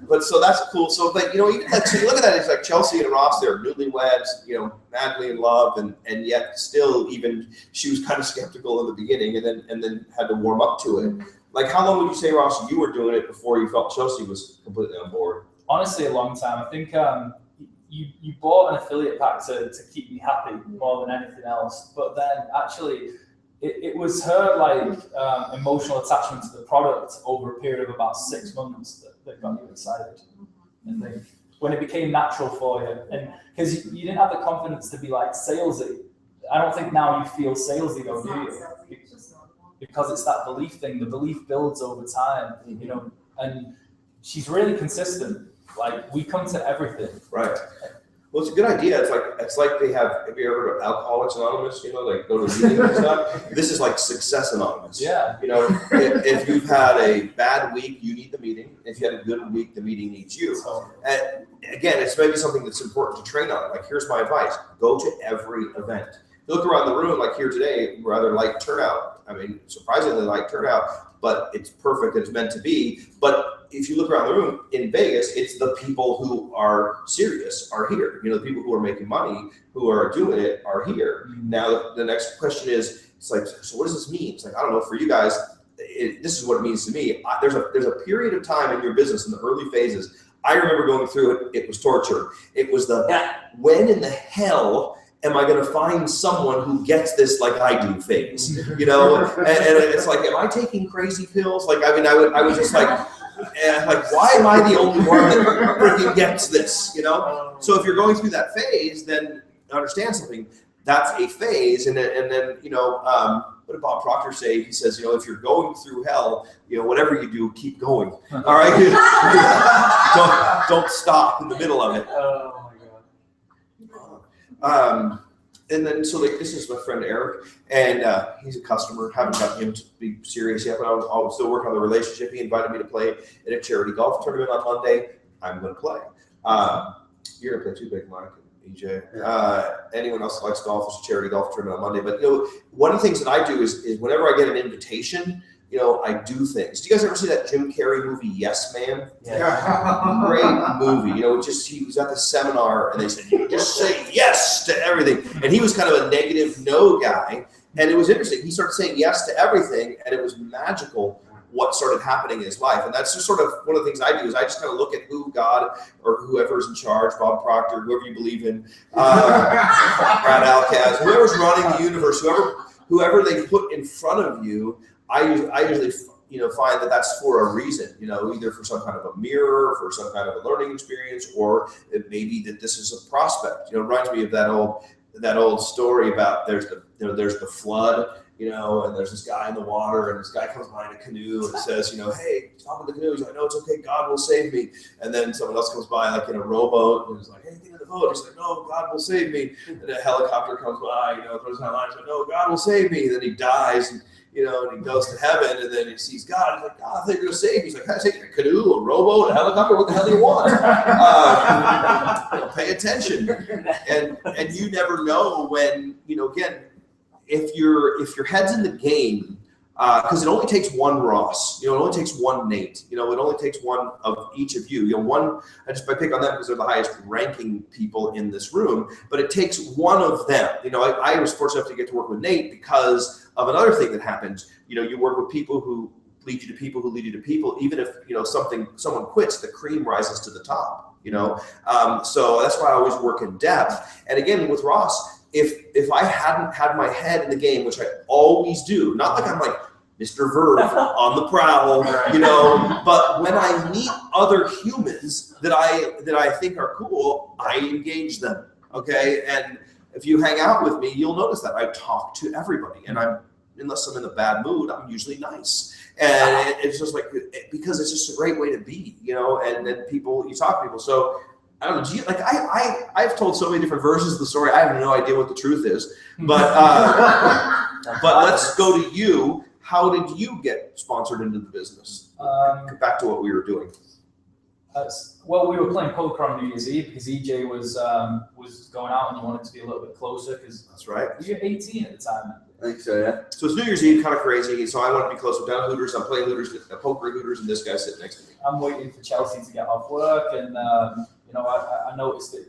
But so that's cool. So, but you know, even like, so you look at that, it's like Chelsea and Ross, they're newlyweds, you know, madly in love, and yet still, even she was kind of skeptical in the beginning, and then had to warm up to it. Like, how long would you say, Ross, you were doing it before you felt Chelsea was completely on board? Honestly, a long time. I think you bought an affiliate pack to keep me happy more than anything else. But then actually, it was her like emotional attachment to the product over a period of about 6 months that got you excited. I think when it became natural for you, and because you didn't have the confidence to be like salesy. I don't think now you feel salesy though, do you? Because it's that belief thing. The belief builds over time, you know. And she's really consistent. Like, we come to everything. Right. Well, it's a good idea. It's like they have you ever heard of Alcoholics Anonymous? You know, like go to meetings and stuff. This is like Success Anonymous. Yeah. You know, if you've had a bad week, you need the meeting. If you had a good week, the meeting needs you. And again, it's maybe something that's important to train on. Like, here's my advice: go to every event. You look around the room, like here today, rather light turnout. I mean, surprisingly light turnout, but it's perfect. It's meant to be. But if you look around the room in Vegas, it's the people who are serious are here. You know, the people who are making money, who are doing it, are here. Now, the next question is, it's like, so what does this mean? It's like, I don't know. For you guys, this is what it means to me. There's a period of time in your business in the early phases. I remember going through it. It was torture. It was when in the hell am I going to find someone who gets this like I do phase? You know, and it's like, am I taking crazy pills? Like, I mean, I was just like, why am I the only one that freaking gets this? You know. So if you're going through that phase, then understand something. That's a phase, and then you know, what did Bob Proctor say? He says, you know, if you're going through hell, you know, whatever you do, keep going. All right, don't stop in the middle of it. And then, so like, this is my friend Eric, and he's a customer. Haven't gotten him to be serious yet, but I'll still work on the relationship. He invited me to play in a charity golf tournament on Monday. I'm going to play. You're going to play too, Big Mike and EJ. Anyone else that likes golf, it's a charity golf tournament on Monday. But you know, one of the things that I do is whenever I get an invitation, you know, I do things. Do you guys ever see that Jim Carrey movie, Yes Man? Yeah. Great movie. You know, he was at the seminar and they said, you just say yes to everything. And he was kind of a negative no guy. And it was interesting. He started saying yes to everything, and it was magical what started happening in his life. And that's just sort of one of the things I do is I just kind of look at who God or whoever's in charge, Bob Proctor, whoever you believe in, Brad Alcaz, whoever's running the universe, whoever they put in front of you, I usually find that that's for a reason, either for some kind of a mirror, for some kind of a learning experience, or it may be that this is a prospect. It reminds me of that old story about there's the flood, and there's this guy in the water, and this guy comes behind a canoe and says, hey, stop in the canoe. He's like, no, it's okay, God will save me. And then someone else comes by, like in a rowboat, and he's like, hey, get in the boat. He's like, no, God will save me. And a helicopter comes by, throws down lines, like, no, God will save me. And then he dies, and he goes to heaven, and then he sees God. He's like, God, I thought you were going to save me. He's like, I take a canoe, a rowboat, a helicopter. What the hell do you want? Pay attention. And you never know when, again, if your head's in the game, because it only takes one Ross, it only takes one Nate, it only takes one of each of you. I pick on them because they're the highest ranking people in this room, but it takes one of them. I was fortunate enough to get to work with Nate because of another thing that happens. You work with people who lead you to people who lead you to people. Even if someone quits, the cream rises to the top. So that's why I always work in depth. And again, with Ross, if I hadn't had my head in the game, which I always do, not like I'm like Mr. Verve on the prowl, but when I meet other humans that I think are cool, I engage them. Okay, and if you hang out with me, you'll notice that I talk to everybody, and unless I'm in a bad mood, I'm usually nice. And it's just like, because it's just a great way to be, and then you talk to people. So I don't know, I've told so many different versions of the story, I have no idea what the truth is. But but let's go to you. How did you get sponsored into the business? Back to what we were doing. Well, we were playing poker on New Year's Eve because EJ was going out and he wanted to be a little bit closer because that's right. You were 18 at the time. I think so, yeah. So it's New Year's Eve, kind of crazy. So I want to be close. We're down at Hooters. I'm playing Hooters, poker Hooters, and this guy sitting next to me. I'm waiting for Chelsea to get off work, and I noticed it.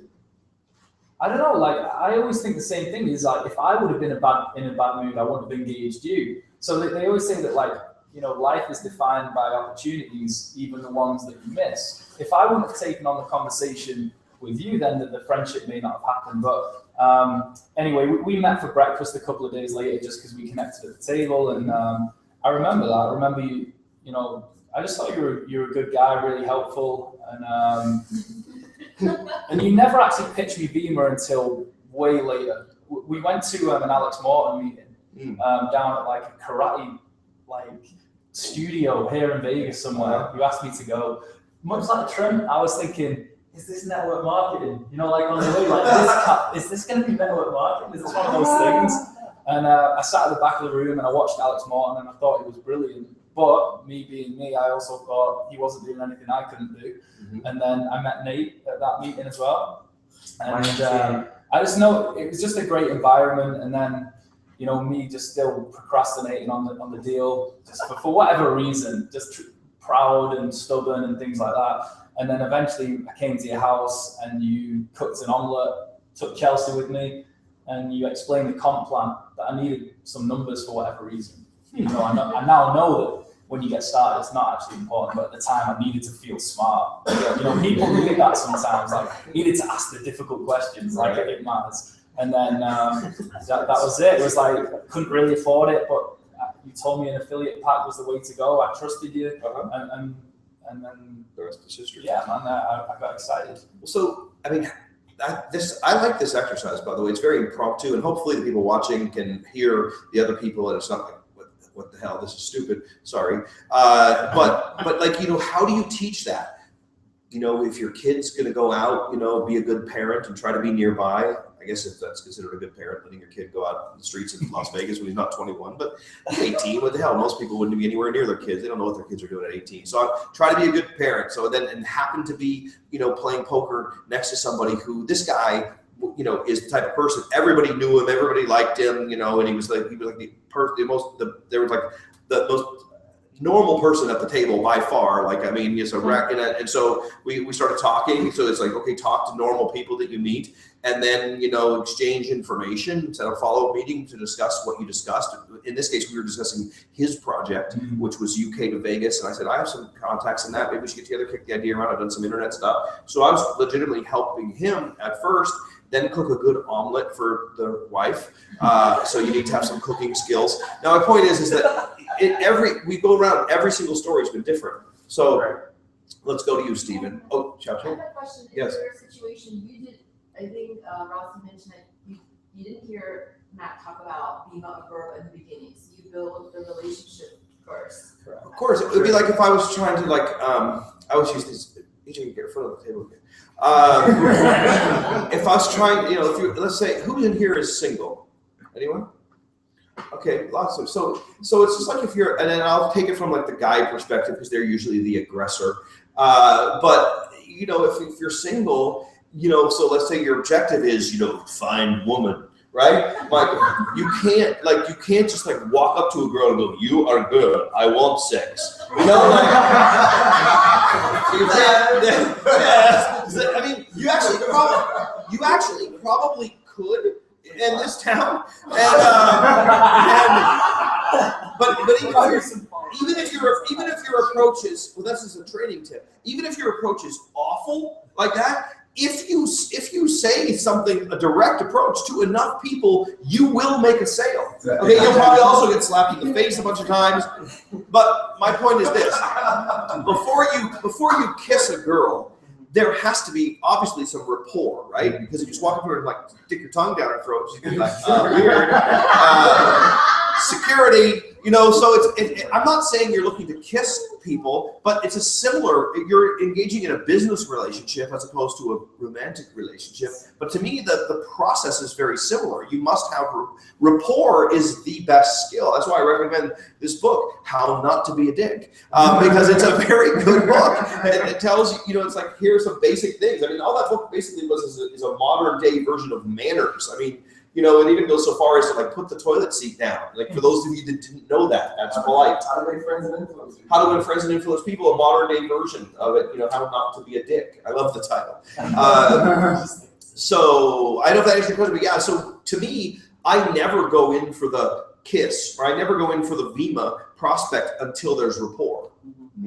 I don't know. Like I always think the same thing is like if I would have been in a bad mood, I wouldn't have engaged you. So they always say that life is defined by opportunities, even the ones that you miss. If I wouldn't have taken on the conversation with you, then the friendship may not have happened. But anyway, we met for breakfast a couple of days later just because we connected at the table, and I remember that. I remember you. I just thought you were a good guy, really helpful, and and you never actually pitched me Beamer until way later. We went to an Alex Morton meeting down at like a karate studio here in Vegas somewhere. You asked me to go. Much like Trent, I was thinking, is this network marketing? Like on the way, is this going to be network marketing? Is this one of those things? And I sat at the back of the room and I watched Alex Morton and I thought it was brilliant. But me being me, I also thought he wasn't doing anything I couldn't do. Mm-hmm. And then I met Nate at that meeting as well. And I just know it was just a great environment. And then, me just still procrastinating on the deal, just for whatever reason, just proud and stubborn and things like that. And then eventually I came to your house and you cooked an omelette, took Chelsea with me, and you explained the comp plan that I needed some numbers for whatever reason. I now know that when you get started, it's not actually important, but at the time I needed to feel smart. People need that sometimes, needed to ask the difficult questions, it matters. And then that was it. It was I couldn't really afford it, but you told me an affiliate pack was the way to go. I trusted you, and then the rest is history. Yeah, man, I got excited. So, I mean, I like this exercise, by the way. It's very impromptu, and hopefully the people watching can hear the other people, and it's not like, what the hell, this is stupid, sorry. But how do you teach that? If your kid's gonna go out, be a good parent and try to be nearby. I guess if that's considered a good parent, letting your kid go out in the streets in Las Vegas when he's not 21, but he's 18, what the hell? Most people wouldn't be anywhere near their kids. They don't know what their kids are doing at 18. So I try to be a good parent. So then, happen to be, playing poker next to somebody who, this guy, is the type of person, everybody knew him, everybody liked him, and he was like the most normal person at the table by far. Like, I mean, it's a wreck. And so we started talking. So it's like, okay, talk to normal people that you meet, and then, you know, exchange information, set a follow-up meeting to discuss what you discussed. In this case, we were discussing his project, which was UK to Vegas. And I said, I have some contacts in that. Maybe we should get together, kick the idea around. I've done some internet stuff. So I was legitimately helping him at first, then cook a good omelet for the wife. So you need to have some cooking skills. Now, my point is that we go around, every single story has been different. So let's go to you, Stephen. Oh, I have a question. Yes. In your situation, you did, I think Ross mentioned that you didn't hear Matt talk about being on Verve in the beginning. So you build the relationship first. Correct. Of course, it would be like if I was trying to I always use these, you can get in front of the table again. If I was trying, you know, if you, let's say, who in here is single? Anyone? Okay, lots of, so it's just like if you're, and then I'll take it from like the guy perspective because they're usually the aggressor. But, you know, if you're single, you know, so let's say your objective is, you know, find woman, right? Like you can't just like walk up to a girl and go, you are good, I want sex. You know, like, I mean, you actually probably could in this town, but even if your approach is, well, this is a training tip. Even if your approach is awful like that, if you say something, a direct approach to enough people, you will make a sale. Okay, you'll probably also get slapped in the face a bunch of times. But my point is this: before you kiss a girl, there has to be obviously some rapport, right? Because if you just walk up to her and like stick your tongue down her throat, she's gonna be like, weird. Security, you know. So I'm not saying you're looking to kiss people, but it's a similar. You're engaging in a business relationship as opposed to a romantic relationship. But to me, the process is very similar. You must have rapport is the best skill. That's why I recommend this book, How Not to Be a Dick, because it's a very good book. It tells you, you know, it's like, here's some basic things. I mean, all that book basically is a modern day version of manners. I mean, you know, it even goes so far as to like put the toilet seat down. Like for those of you that didn't know that, that's polite. How to make friends and influence people. How to win friends and influence people, a modern day version of it. You know, how not to be a dick. I love the title. So I don't know if that answers your question, but yeah. So to me, I never go in for the kiss, or I never go in for the Vima prospect until there's rapport.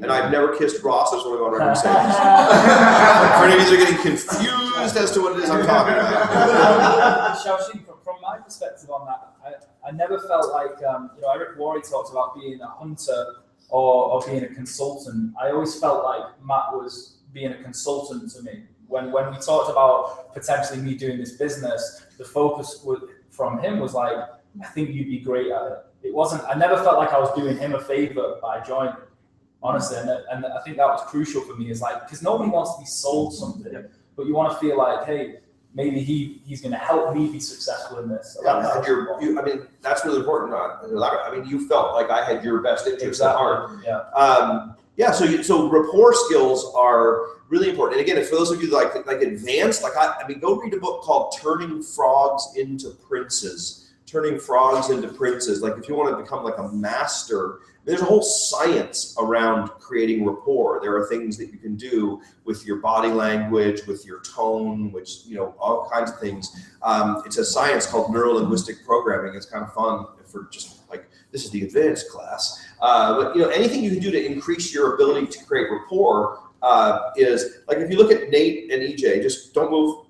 And I've never kissed Ross. That's what I'm on record saying. For any of you that are getting confused as to what it is I'm talking about. Xiaoxing, from my perspective on that, I never felt like, you know, Eric Worre talked about being a hunter or being a consultant. I always felt like Matt was being a consultant to me. When we talked about potentially me doing this business, the focus from him was like, I think you'd be great at it. It wasn't, I never felt like I was doing him a favor by joining. Honestly, and I think that was crucial for me, is like, because nobody wants to be sold something, but you want to feel like, hey, maybe he's going to help me be successful in this. So I mean, that's really important. I mean, you felt like I had your best interest at heart. Yeah. So rapport skills are really important. And again, for those of you like advanced, I mean, go read a book called Turning Frogs into Princes. Turning Frogs into Princes. Like if you want to become like a master, there's a whole science around creating rapport. There are things that you can do with your body language, with your tone, which, you know, all kinds of things. It's a science called neuro-linguistic programming. It's kind of fun for just like, this is the advanced class. But, you know, anything you can do to increase your ability to create rapport is, like, if you look at Nate and EJ, just don't move.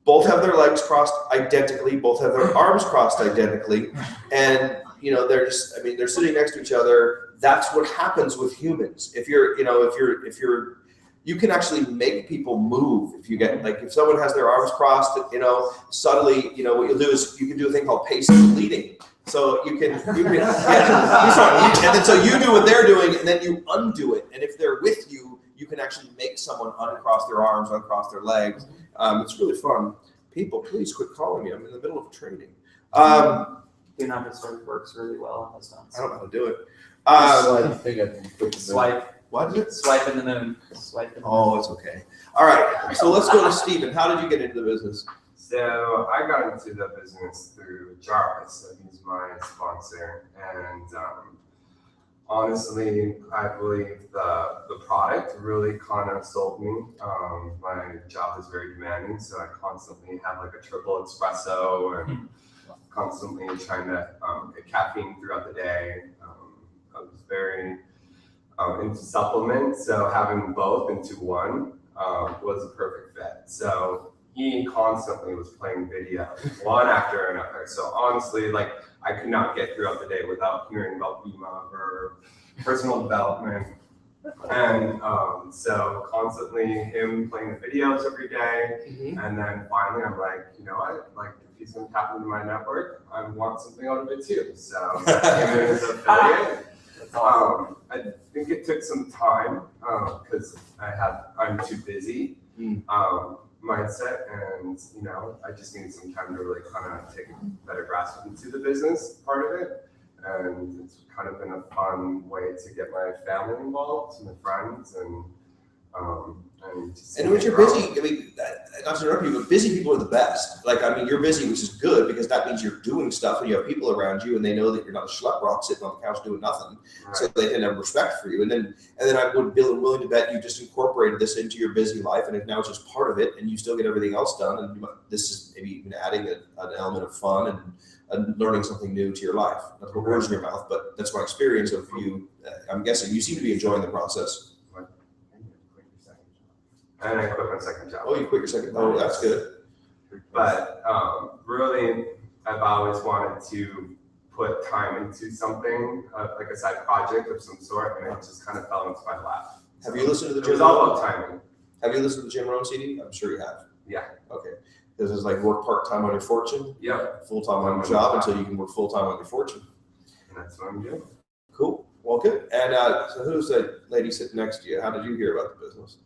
Both have their legs crossed identically. Both have their arms crossed identically. And, you know, they're just, I mean, they're sitting next to each other. That's what happens with humans. If you're, you know, you can actually make people move. If you get, like, if someone has their arms crossed, you know, subtly, you know, what you'll do is you can do a thing called passive leading. So you can yeah, and then so you do what they're doing, and then you undo it. And if they're with you, you can actually make someone uncross their arms, uncross their legs. It's really fun. People, please quit calling me. I'm in the middle of training. Do not disturb works really well on those ones. I don't know how to do it. Swipe. What is it? Swipe in the moon. Swipe in the moon. Oh, it's okay. All right. So let's go to Stephen. How did you get into the business? So I got into the business through Jarvis. So he's my sponsor, and Honestly, I believe the product really kind of sold me. My job is very demanding, so I constantly have like a triple espresso and constantly trying to get caffeine throughout the day. I was very into supplements, so having both into one was a perfect fit. So he constantly was playing video, one after another. So honestly, like I could not get throughout the day without hearing about Vima or personal development. And so constantly him playing the videos every day. And then finally I'm like, you know what, like if he's gonna tap into my network, I want something out of it too. So came in as an affiliate. I think it took some time because I'm too busy mindset, and you know I just needed some time to really kind of take a better grasp into the business part of it, and it's kind of been a fun way to get my family involved, my friends, and just And when you're busy, I mean, not to interrupt you, but busy people are the best. Like, I mean, you're busy, which is good because that means you're doing stuff and you have people around you and they know that you're not a schlep rock sitting on the couch doing nothing. Right. So they can have respect for you. And then I would be willing to bet you just incorporated this into your busy life and now it's just part of it and you still get everything else done. And this is maybe even adding an element of fun and learning something new to your life. Not to put words in your mouth, but that's my experience of you. I'm guessing you seem to be enjoying the process. And I quit my second job. Oh, you quit your second? Oh, that's good. But really, I've always wanted to put time into something, like a side project of some sort, and it just kind of fell into my lap. Have you listened to the It was Jim all Rohn? about timing. Have you listened to the Jim Rohn CD? I'm sure you have. Yeah. Okay. This is like work part-time on your fortune, Yep. full-time on your job until you can work full-time on your fortune. And that's what I'm doing. Cool. Well, good. And so who's that lady sitting next to you? How did you hear about the business?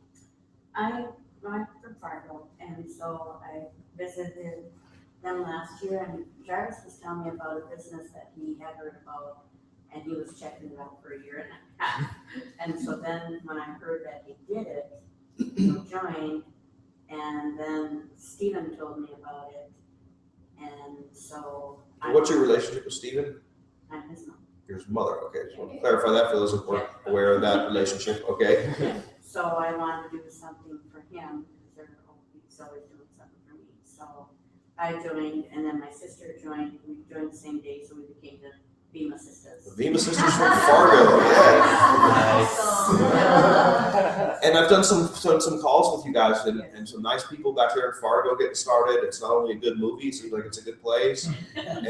I'm from Fargo, and so I visited them last year, and Jarvis was telling me about a business that he had heard about, and he was checking it out for a year and a half. And so then when I heard that he did it, he joined, and then Stephen told me about it, and so. What's your relationship with Stephen? I'm his mom. Your mother. Okay. Just want to clarify that for those who weren't aware of that relationship. Okay. So I wanted to do something for him because he's always doing something for me. So I joined, and then my sister joined. We joined the same day, so we became the Vima Sisters. The Vima Sisters from Fargo. Yeah. And I've done some calls with you guys and some nice people back there in Fargo getting started. It's not only a good movie, it seems like it's a good place. And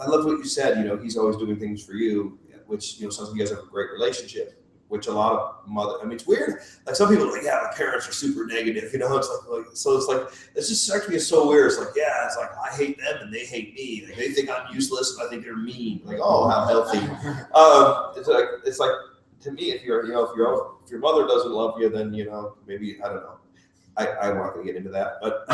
I love what you said. You know, he's always doing things for you, which, you know, sounds like you guys have a great relationship. Which a lot of I mean, it's weird. Like some people are like, yeah, my parents are super negative. You know, it's like so it's like it's just strikes me as so weird. It's like, yeah, it's like I hate them and they hate me. Like they think I'm useless and I think they're mean. Like, oh, how healthy. It's like to me, if your mother doesn't love you, then you know maybe I don't know. I'm not gonna get into that, but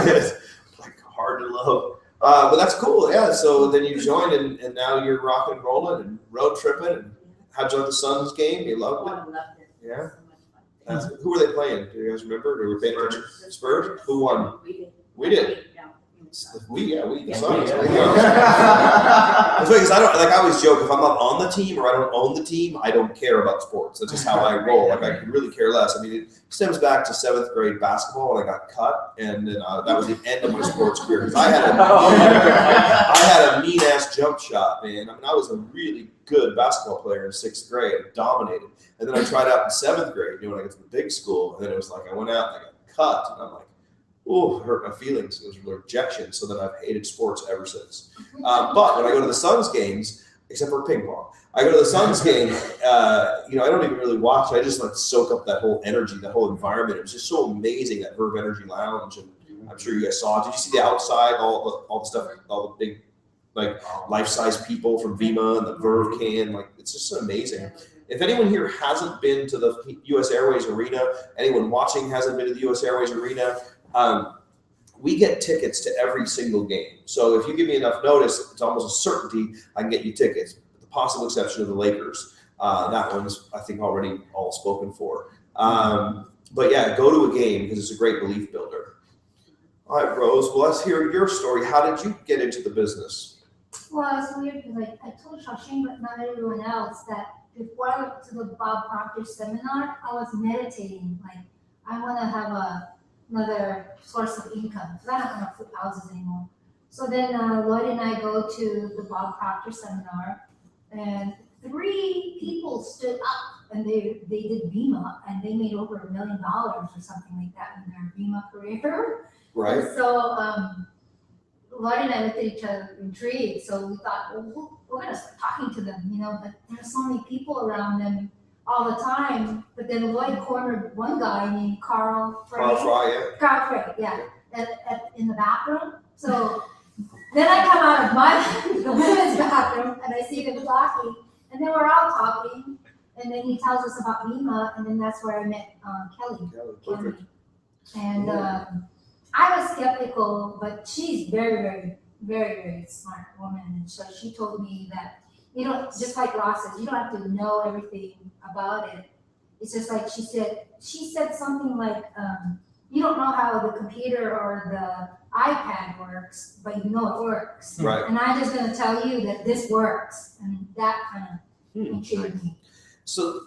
it's like hard to love. But that's cool. Yeah. So then you joined and now you're rock and rolling and road tripping. And how'd you like the Suns game? You loved it? I loved it. Yeah. So much fun. Who were they playing? Do you guys remember? They were paying attention. Spurs? Who won? We did. We did. Yeah. The Suns. That's because I always joke, if I'm not on the team or I don't own the team, I don't care about sports. That's just how I roll. Like I could really care less. I mean, it stems back to 7th grade basketball when I got cut, and then that was the end of my sports career because I had a mean ass jump shot, man. I mean, I was a really good basketball player in 6th grade, I dominated, and then I tried out in 7th grade. You know, when I got to the big school, and then it was like I went out and I got cut, and I'm like, oh, it hurt my feelings. It was rejection. So then I've hated sports ever since. But when I go to the Suns games, except for ping pong, I go to the Suns game, I don't even really watch. I just like soak up that whole energy, that whole environment. It was just so amazing, that Verve Energy Lounge. And I'm sure you guys saw it. Did you see the outside, all the stuff, all the big, like life-size people from Vima and the Verve can, like, it's just amazing. If anyone here hasn't been to the US Airways Arena, anyone watching hasn't been to the US Airways Arena, we get tickets to every single game. So if you give me enough notice, it's almost a certainty I can get you tickets, with the possible exception of the Lakers. That one's, I think, already all spoken for. But yeah, go to a game because it's a great belief builder. All right, Rose, well, let's hear your story. How did you get into the business? Well, it's weird because I told Shashin, but not everyone else, that before I went to the Bob Proctor seminar, I was meditating. Like, I want to have another source of income because I don't want to flip houses anymore. So then Lloyd and I go to the Bob Proctor seminar, and 3 people stood up and they did Bima, and they made over $1 million or something like that in their Bima career. Right. And so Lloyd and I looked at each other intrigued, so we thought, well, we're gonna start talking to them, but there's so many people around them all the time. But then Lloyd cornered one guy named Carl Frey. Carl Frey, yeah, in the bathroom. So then I come out of the women's bathroom and I see them talking, and then we're all talking, and then he tells us about Bima, and then that's where I met Kelly. Perfect. And I was skeptical, but she's very, very, very, very smart woman. And so she told me that, just like Ross says, you don't have to know everything about it. It's just like she said something like, you don't know how the computer or the iPad works, but you know it works. Right. And I'm just going to tell you that this works. And that kind of intrigued me. So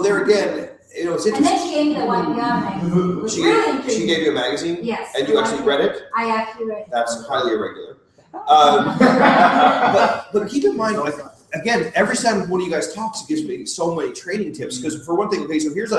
there again, it's And interesting. then she gave me the YPR magazine. It was really intriguing. She gave you a magazine? Yes. And you actually read it? I actually read it. That's highly irregular. But keep in mind, like, again, every time one of you guys talks, it gives me so many training tips. Because for one thing, okay, so here's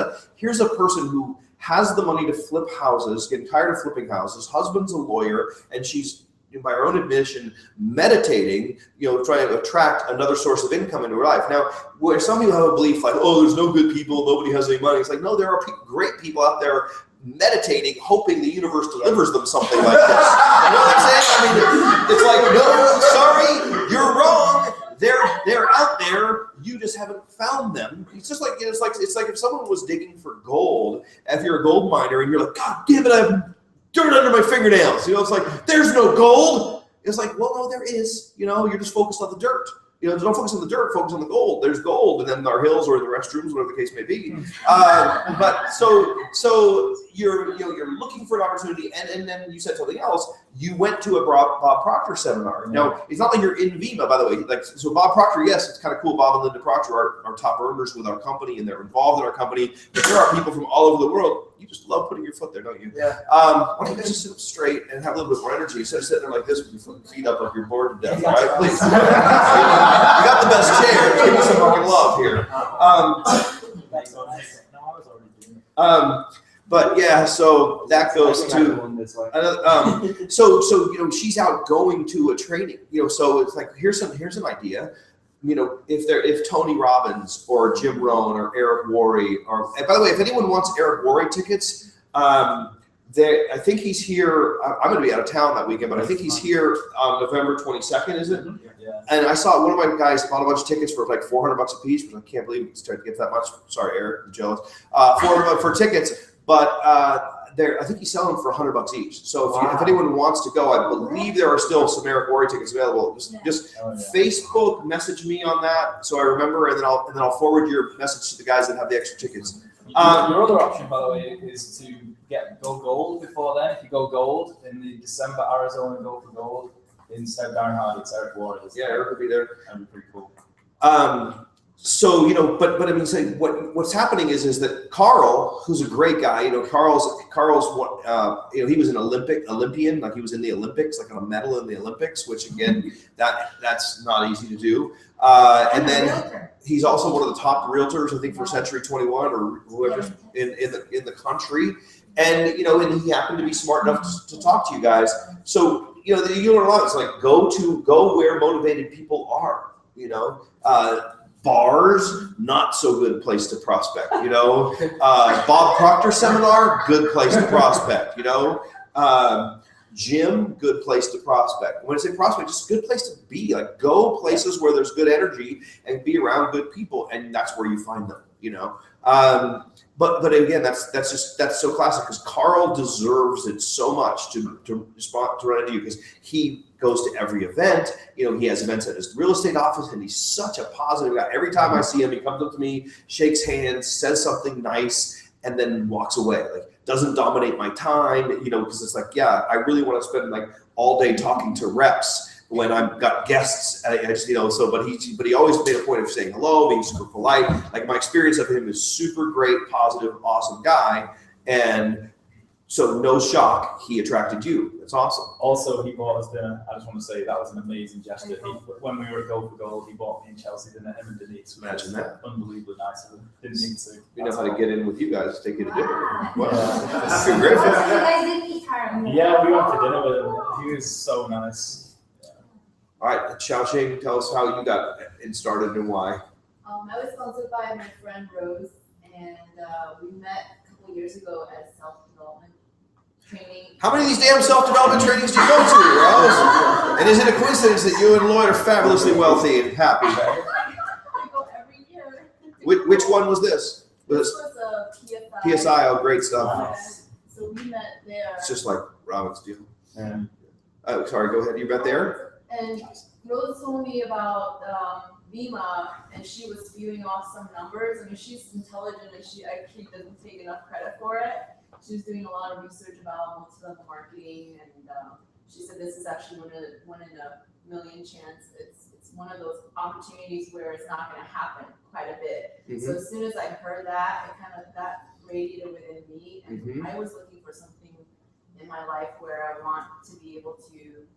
a person who has the money to flip houses, getting tired of flipping houses. Husband's a lawyer, and she's, by her own admission, meditating, trying to attract another source of income into her life. Now, where some people have a belief like, oh, there's no good people, nobody has any money. It's like, no, there are great people out there meditating, hoping the universe delivers them something like this. You know what I'm saying? I mean, it's like, no, sorry, you're wrong. They're out there. You just haven't found them. It's just like it's like if someone was digging for gold. If you're a gold miner and you're like, God damn it, I have dirt under my fingernails. It's like there's no gold. It's like, well, no, there is. You're just focused on the dirt. Don't focus on the dirt. Focus on the gold. There's gold, and then our hills or the restrooms, whatever the case may be. But so you're looking for an opportunity, and then you said something else. You went to a Bob Proctor seminar. Yeah. Now, it's not like you're in Vima, by the way. So Bob Proctor, yes, it's kind of cool. Bob and Linda Proctor are top earners with our company, and they're involved in our company. But there are people from all over the world. You just love putting your foot there, don't you? Yeah. Why don't you guys just sit up straight and have a little bit more energy instead of sitting there like this with your feet up like you're bored to death, all right? Please. You got the best chair. Give me some fucking love here. But yeah, so that goes to so she's out going to a training. So it's like here's an idea. If Tony Robbins or Jim Rohn or Eric Worre and by the way, if anyone wants Eric Worre tickets, I think he's here. I'm going to be out of town that weekend, but I think he's here on November 22nd, is it? Yeah. And I saw one of my guys bought a bunch of tickets for like $400 a piece, which I can't believe it's trying to get that much. Sorry, Eric, I'm jealous. For tickets, but I think he's selling them for $100 each. So if anyone wants to go, I believe there are still some Eric Worre tickets available. Just Facebook message me on that so I remember, and then I'll forward your message to the guys that have the extra tickets. Your other option, by the way, is to go gold before then. If you go gold in the December Arizona Go for Gold instead of Darren Hardy, it's Eric Worre. Yeah, Eric will be there. That'd be pretty cool. So but I mean, saying what's happening is that Carl, who's a great guy, Carl's he was an Olympian, like he was in the Olympics, like a medal in the Olympics, which again that's not easy to do. And then he's also one of the top realtors, I think, for Century 21 or whoever in the country. And and he happened to be smart enough to talk to you guys. So you learn a lot. It's like go where motivated people are. Bars, not so good place to prospect. Bob Proctor seminar, good place to prospect. Gym, good place to prospect. When I say prospect, just a good place to be. Like go places where there's good energy and be around good people, and that's where you find them. But again, that's so classic because Carl deserves it so much to respond to run into you because he goes to every event. He has events at his real estate office, and he's such a positive guy. Every time I see him, he comes up to me, shakes hands, says something nice, and then walks away. Like doesn't dominate my time, because it's like, yeah, I really want to spend like all day talking to reps. when I've got guests, I just, but he always made a point of saying hello, being super polite. Like my experience of him is super great, positive, awesome guy. And so no shock, he attracted you. That's awesome. Also, he bought us dinner. I just want to say that was an amazing gesture. When we were at Goal for Gold, he bought me and Chelsea dinner, him and Denise. Imagine that. Unbelievably nice of him. Didn't need to. We know how to get in with you guys, take you to dinner. Wow. Wow. Yeah. So you Congrats. guys did meet Carl. Yeah, we went for dinner with him. He was so nice. All right, Xiaoqing, tell us how you got in started and why. I was sponsored by my friend Rose, and we met a couple years ago at self-development training. How many of these damn self-development trainings do you go to, Rose? And is it a coincidence that you and Lloyd are fabulously wealthy and happy? I go every year. Which one was this? This was a PSI. PSI, oh, great stuff. Yeah. So we met there. It's just like Robin's deal. Yeah. Oh, sorry, go ahead. You met there? And Rose told me about Vima, and she was spewing off some numbers. I mean, she's intelligent, and she actually doesn't take enough credit for it. She was doing a lot of research about multi-level marketing, and she said this is actually one in a million chance. It's one of those opportunities where it's not going to happen quite a bit. Mm-hmm. So as soon as I heard that, that radiated within me, and I was looking for something in my life where I want to be able to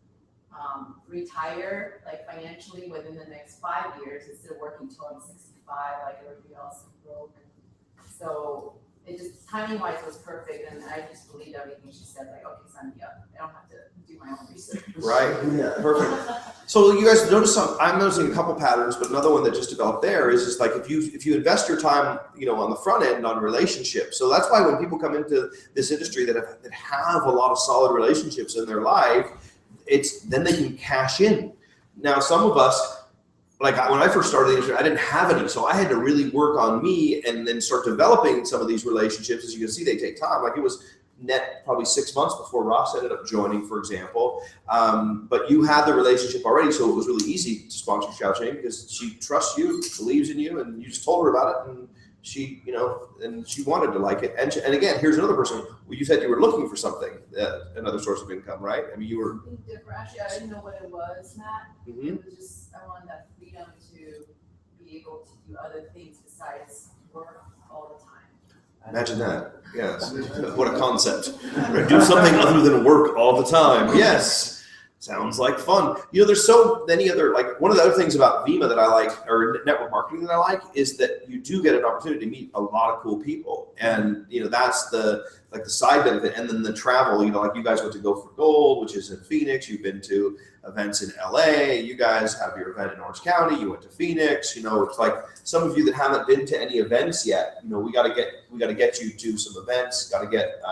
retire like financially within the next 5 years instead of working till I'm 65 like everybody else in the world. So it just timing wise was perfect, and I just believed everything she said. Like, okay, sign me up. I don't have to do my own research. Right. Yeah. Perfect. So you guys notice I'm noticing a couple patterns, but another one that just developed there is just like if you invest your time, on the front end on relationships. So that's why when people come into this industry that have a lot of solid relationships in their life, then they can cash in. Now, some of us, like when I first started the industry, I didn't have any, so I had to really work on me and then start developing some of these relationships. As you can see, they take time. Like it was net probably 6 months before Ross ended up joining, for example. But you had the relationship already, so it was really easy to sponsor Xiaoqing because she trusts you, believes in you, and you just told her about it, and she, and she wanted to like it. And again, here's another person. Well, you said you were looking for something, another source of income, right? I mean, you were different. Actually, I didn't know what it was, Matt. Mm-hmm. It was just I wanted that freedom to be able to do other things besides work all the time. Imagine that. Yes. What a concept. Do something other than work all the time. Yes. Sounds like fun. There's so many other, like one of the other things about Vima that I like, or network marketing that I like, is that you do get an opportunity to meet a lot of cool people. And, that's the side benefit. And then the travel, like you guys went to Go for Gold, which is in Phoenix. You've been to events in LA. You guys have your event in Orange County. You went to Phoenix. It's like some of you that haven't been to any events yet, we got to get you to some events. Got to get,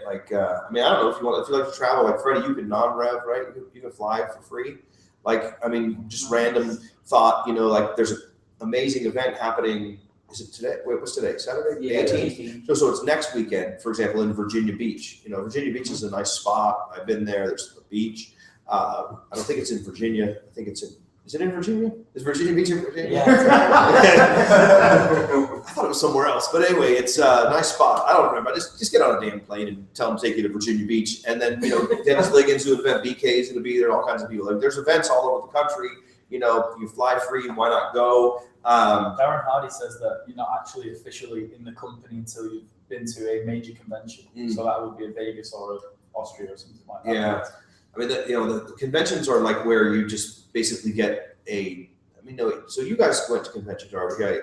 like, I don't know if you like to travel, like Freddie, you can non-rev, right? You can fly for free. Like, just random thought, like there's an amazing event happening. Is it today? Wait, what's today? Saturday? Yeah, 18th. So it's next weekend, for example, in Virginia Beach. Virginia Beach is a nice spot. I've been there. There's a beach. I don't think it's in Virginia. I think it's is it in Virginia? Is Virginia Beach in Virginia? Yeah. I thought it was somewhere else. But anyway, it's a nice spot. I don't remember. Just get on a damn plane and tell them to take you to Virginia Beach. And then, Dennis Liggins to an event, BK's going to be there, all kinds of people. Like, there's events all over the country. You fly free. Why not go? Darren Hardy says that you're not actually officially in the company until you've been to a major convention. So that would be a Vegas or Austria or something like that. Yeah. The conventions are like where you just basically get so you guys went to conventions already, right?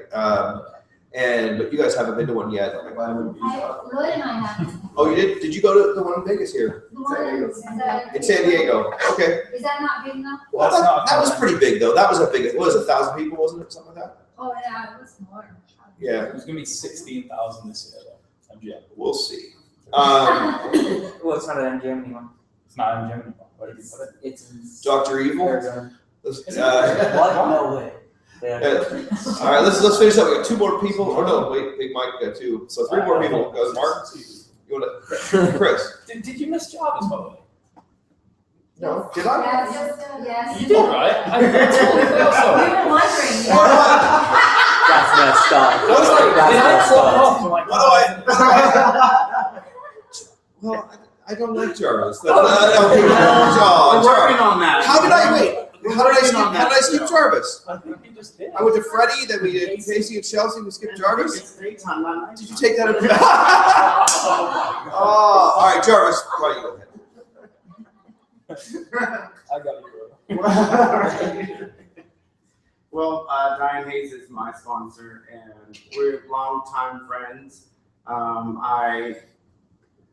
But you guys haven't been to one yet. Lloyd and I haven't. Oh, you did? Did you go to the one in Vegas here? The one In San Diego. Okay. Is that not big enough? Well, that was pretty big though. That was a big. What was it, 1,000 people, wasn't it? Something like that. Oh yeah, it was more. Yeah. It was going to be 16,000 this year though. MGM. We'll see. Well, it's not an MGM anymore. It's not MGM anymore. Where did you put it? It's Dr. Evil. Arizona. What? No way. Yeah. All right, let's finish up. We got 2 more people. Oh no, wait, Big Mike got 2. So 3 more people. Goes Mark. You want to, Chris? Did you miss Jarvis, by the way? No. Did I? Yes. You did, right? I totally thought so. We were wondering. That's messed up. I was like, That's did I messed clock up. off? I'm like, Well, I don't like Jarvis. We're working on that. how did I skip Jarvis? I think you just did. I went to Freddie, then we did Casey and Chelsea, we skipped Jarvis. It's daytime, not nighttime. Did you take that in? Oh, all right, Jarvis, why don't you go ahead? I got you. Well, Diane Hayes is my sponsor, and we're longtime friends. I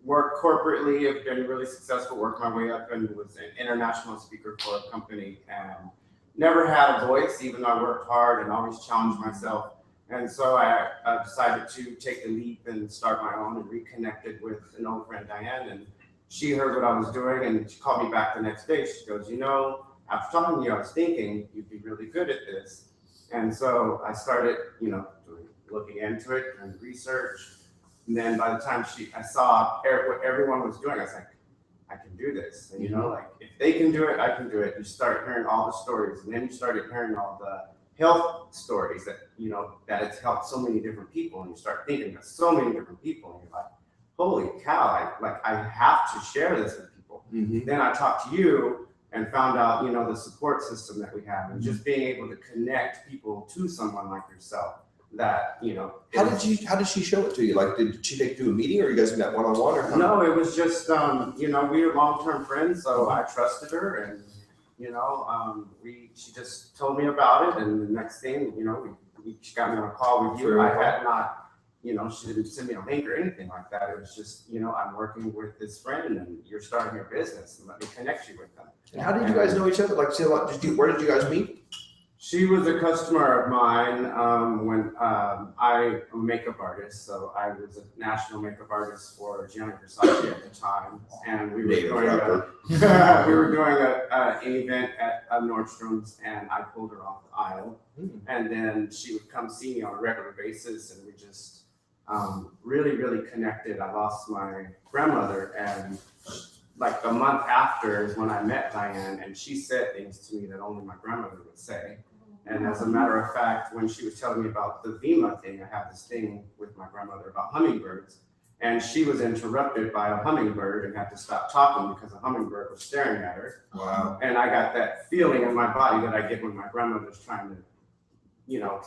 worked corporately, have been really successful, worked my way up, and was an international speaker for a company, and never had a voice, even though I worked hard and always challenged myself. And so I decided to take the leap and start my own, and reconnected with an old friend, Diane, and she heard what I was doing, and she called me back the next day. She goes, you know, after talking to you, I was thinking you'd be really good at this. And so I started, you know, looking into it and research. And then by the time I saw what everyone was doing, I was like, I can do this. And you know, like if they can do it, I can do it. You start hearing all the stories, and then you started hearing all the health stories that, you know, that it's helped so many different people. And you start thinking of so many different people, and you're like, holy cow, I have to share this with people. Then I talked to you and found out, you know, the support system that we have, and just being able to connect people to someone like yourself that, you know. How did she show it to you? Like, did she take you to a meeting, or you guys met one-on-one, or how? No, it was just, you know, we were long-term friends, so I trusted her, and, you know, she just told me about it, and the next thing, you know, she got me on a call with you. I had not, you know, she didn't send me a link or anything like that. It was just, you know, I'm working with this friend, and you're starting your business, and let me connect you with them. And how did you guys know each other? Like, where did you guys meet? She was a customer of mine when I'm a makeup artist, so I was a national makeup artist for Gianni Versace at the time, and we were doing an event at Nordstrom's, and I pulled her off the aisle, and then she would come see me on a regular basis, and we just really connected. I lost my grandmother, and like a month after is when I met Diane, and she said things to me that only my grandmother would say. And as a matter of fact, when she was telling me about the VIMA thing, I have this thing with my grandmother about hummingbirds, and she was interrupted by a hummingbird and had to stop talking because a hummingbird was staring at her. Wow. And I got that feeling in my body that I get when my grandmother's trying to, you know,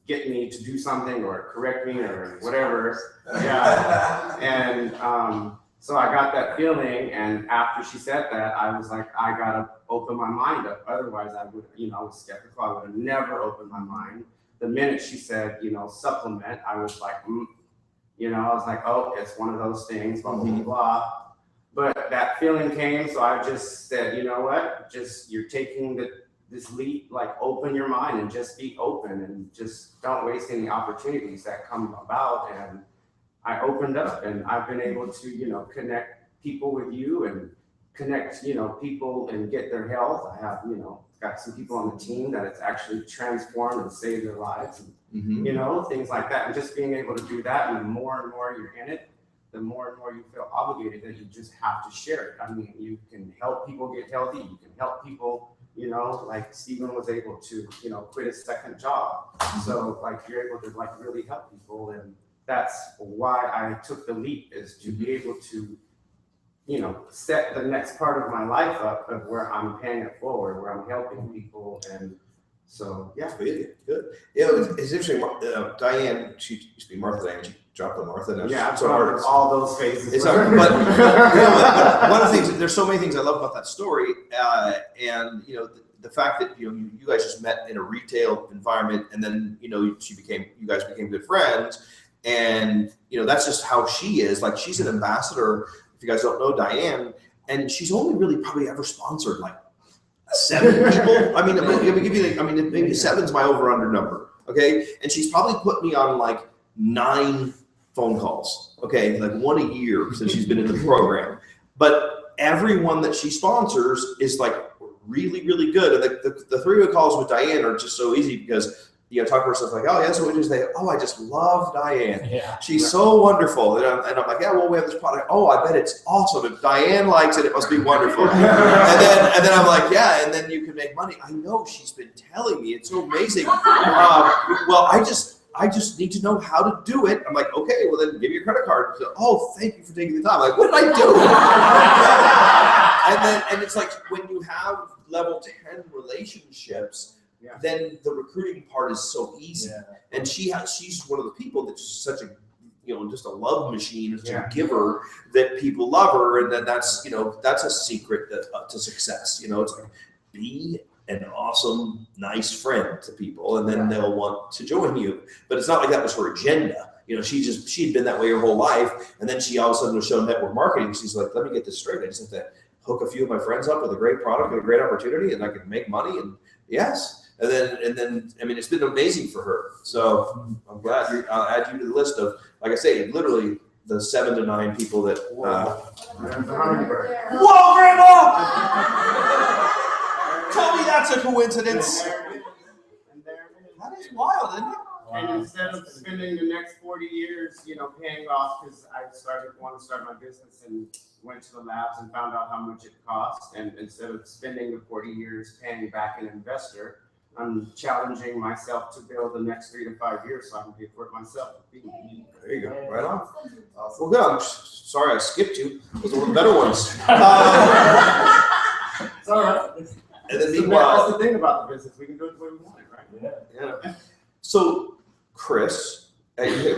get me to do something or correct me or whatever. Yeah. And so I got that feeling, and after she said that, I was like, I gotta open my mind up. Otherwise, I would, you know, I was skeptical. I would have never opened my mind. The minute she said, you know, supplement, I was like, you know, I was like, oh, it's one of those things, blah, blah, blah. But that feeling came, so I just said, you know what, just, you're taking this leap, like open your mind and just be open and just don't waste any opportunities that come about. And I opened up, and I've been able to, you know, connect people with you and connect, you know, people and get their health. I have, you know, got some people on the team that it's actually transformed and saved their lives, and, you know, things like that. And just being able to do that, and the more and more you're in it, the more and more you feel obligated that you just have to share it. I mean, you can help people get healthy. You can help people, you know, like Stephen was able to, you know, quit his second job. So like you're able to like really help people, and that's why I took the leap, is to be able to, you know, set the next part of my life up of where I'm paying it forward, where I'm helping people. And so, yeah. Good. Yeah, it's interesting. Diane, she used to be Martha Diane. She dropped the Martha. Now yeah, so hard. All those phases. It's hard, but one of the things, there's so many things I love about that story, and you know, the fact that, you know, you guys just met in a retail environment, and then, you know, you guys became good friends. And, you know, that's just how she is. Like, she's an ambassador, if you guys don't know Diane, and she's only really probably ever sponsored like 7 people. I mean, maybe 7's my over-under number, okay? And she's probably put me on like 9 phone calls, okay? Like 1 a year since she's been in the program. But everyone that she sponsors is like really good. And the 3-way calls with Diane are just so easy because, you know, talk to herself like, oh, yeah, so what did you say? Oh, I just love Diane. Yeah. She's so wonderful. And I'm like, yeah, well, we have this product. Oh, I bet it's awesome. If Diane likes it, it must be wonderful. and then I'm like, yeah, and then you can make money. I know, she's been telling me. It's so amazing. Well, I just need to know how to do it. I'm like, okay, well then give me your credit card. So, oh, thank you for taking the time. I'm like, what did I do? and it's like when you have level 10 relationships, then the recruiting part is so easy. And she's one of the people that's such a just a love machine, such a giver that people love her, and then that's that's a secret to success. It's like be an awesome, nice friend to people, and then they'll want to join you. But it's not like that was her agenda. She'd been that way her whole life, and then she all of a sudden was showing network marketing. She's like, let me get this straight. I just have to hook a few of my friends up with a great product and a great opportunity, and I can make money. And yes, and then I mean, it's been amazing for her. So I'm glad I'll add you to the list of, like I say, literally the 7 to 9 people that. Whoa, Grandma! Tell me that's a coincidence. That is wild, isn't it? And instead of spending the next 40 years, paying off, because I wanted to start my business and went to the labs and found out how much it cost. And instead of spending the 40 years paying back an investor, I'm challenging myself to build the next 3 to 5 years so I can pay for it myself. There you go, right on. Well, good. I'm sorry I skipped you. Those are one of the better ones. It's all right. And then meanwhile, that's the thing about the business. We can do it the way we want it, right? Yeah. So, Chris,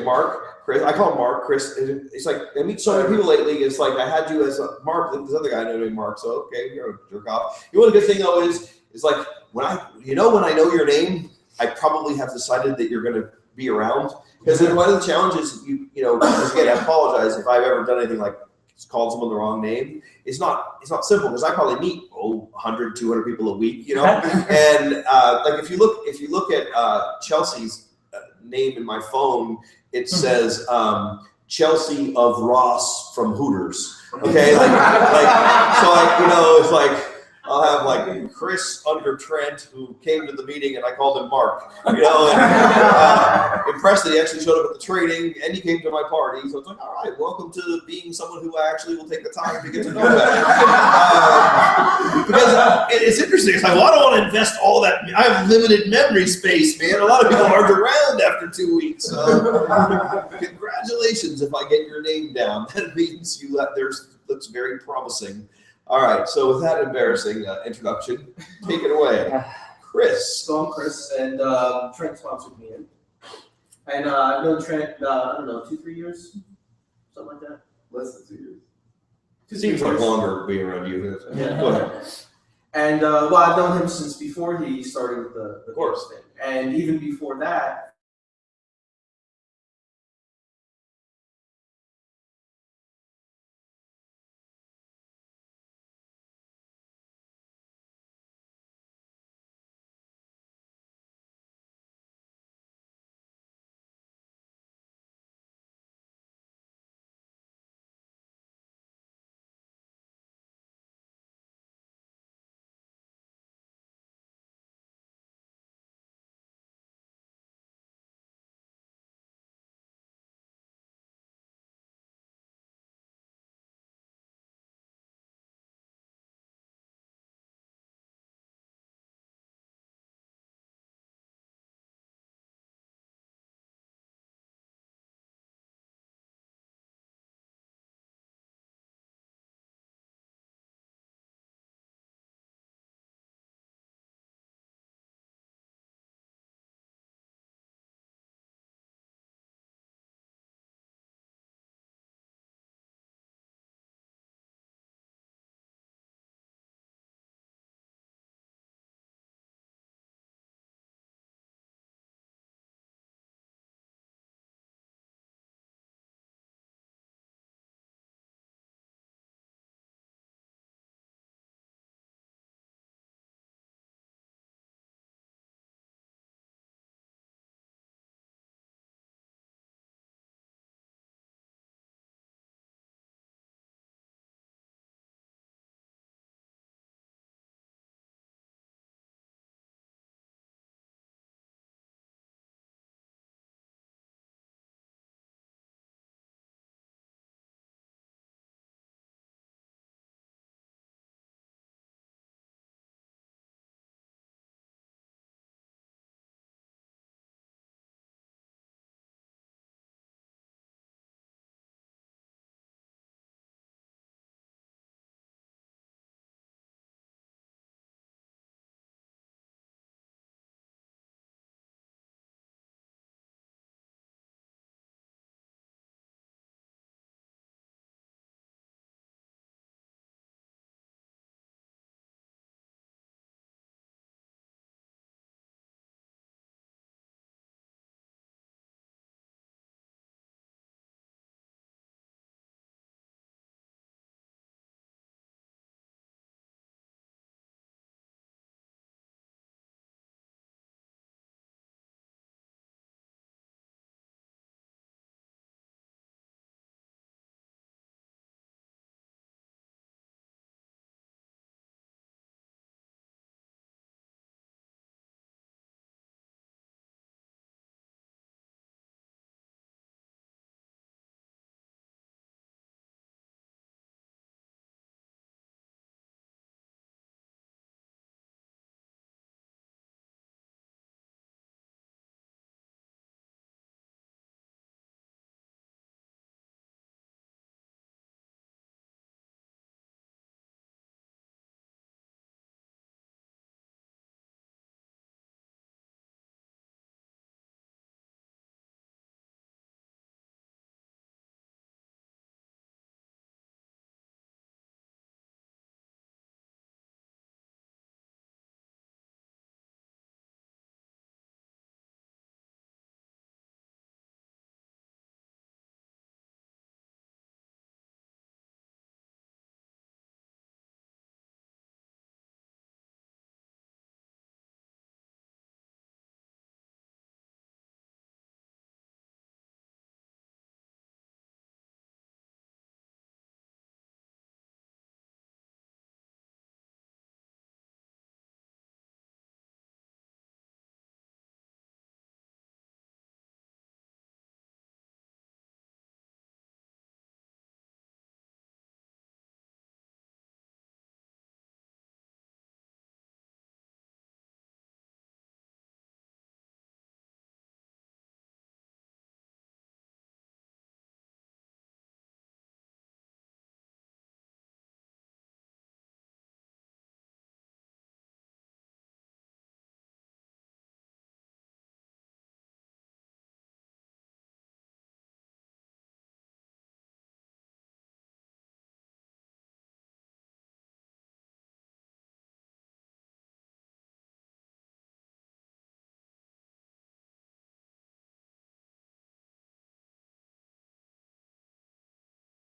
Mark, Chris, I call him Mark, Chris. It's like, I meet so many people lately. It's like I had you as Mark, this other guy named Mark. So, okay, you're a jerk off. You know what the good thing though is like when I know your name, I probably have decided that you're going to be around. Because then one of the challenges, again, I apologize if I've ever done anything like called someone the wrong name. It's not simple because I probably meet 100, 200 people a week, and like if you look at Chelsea's name in my phone, it says Chelsea of Ross from Hooters. Okay, it's like I'll have like Chris under Trent who came to the meeting and I called him Mark, and impressed that he actually showed up at the training and he came to my party. So it's like, all right, welcome to being someone who actually will take the time to get to know better. Because it's interesting. It's like, well, I don't want to invest all that. I have limited memory space, man. A lot of people aren't around after 2 weeks. Congratulations if I get your name down. That means looks very promising. All right, so with that embarrassing introduction, take it away. Chris. So I'm Chris, and Trent sponsored me in. And I've known Trent, I don't know, 2-3 years? Something like that? Less than 2 years. Seems like longer being around you. Yeah. Go ahead. And I've known him since before he started with the course thing. And even before that,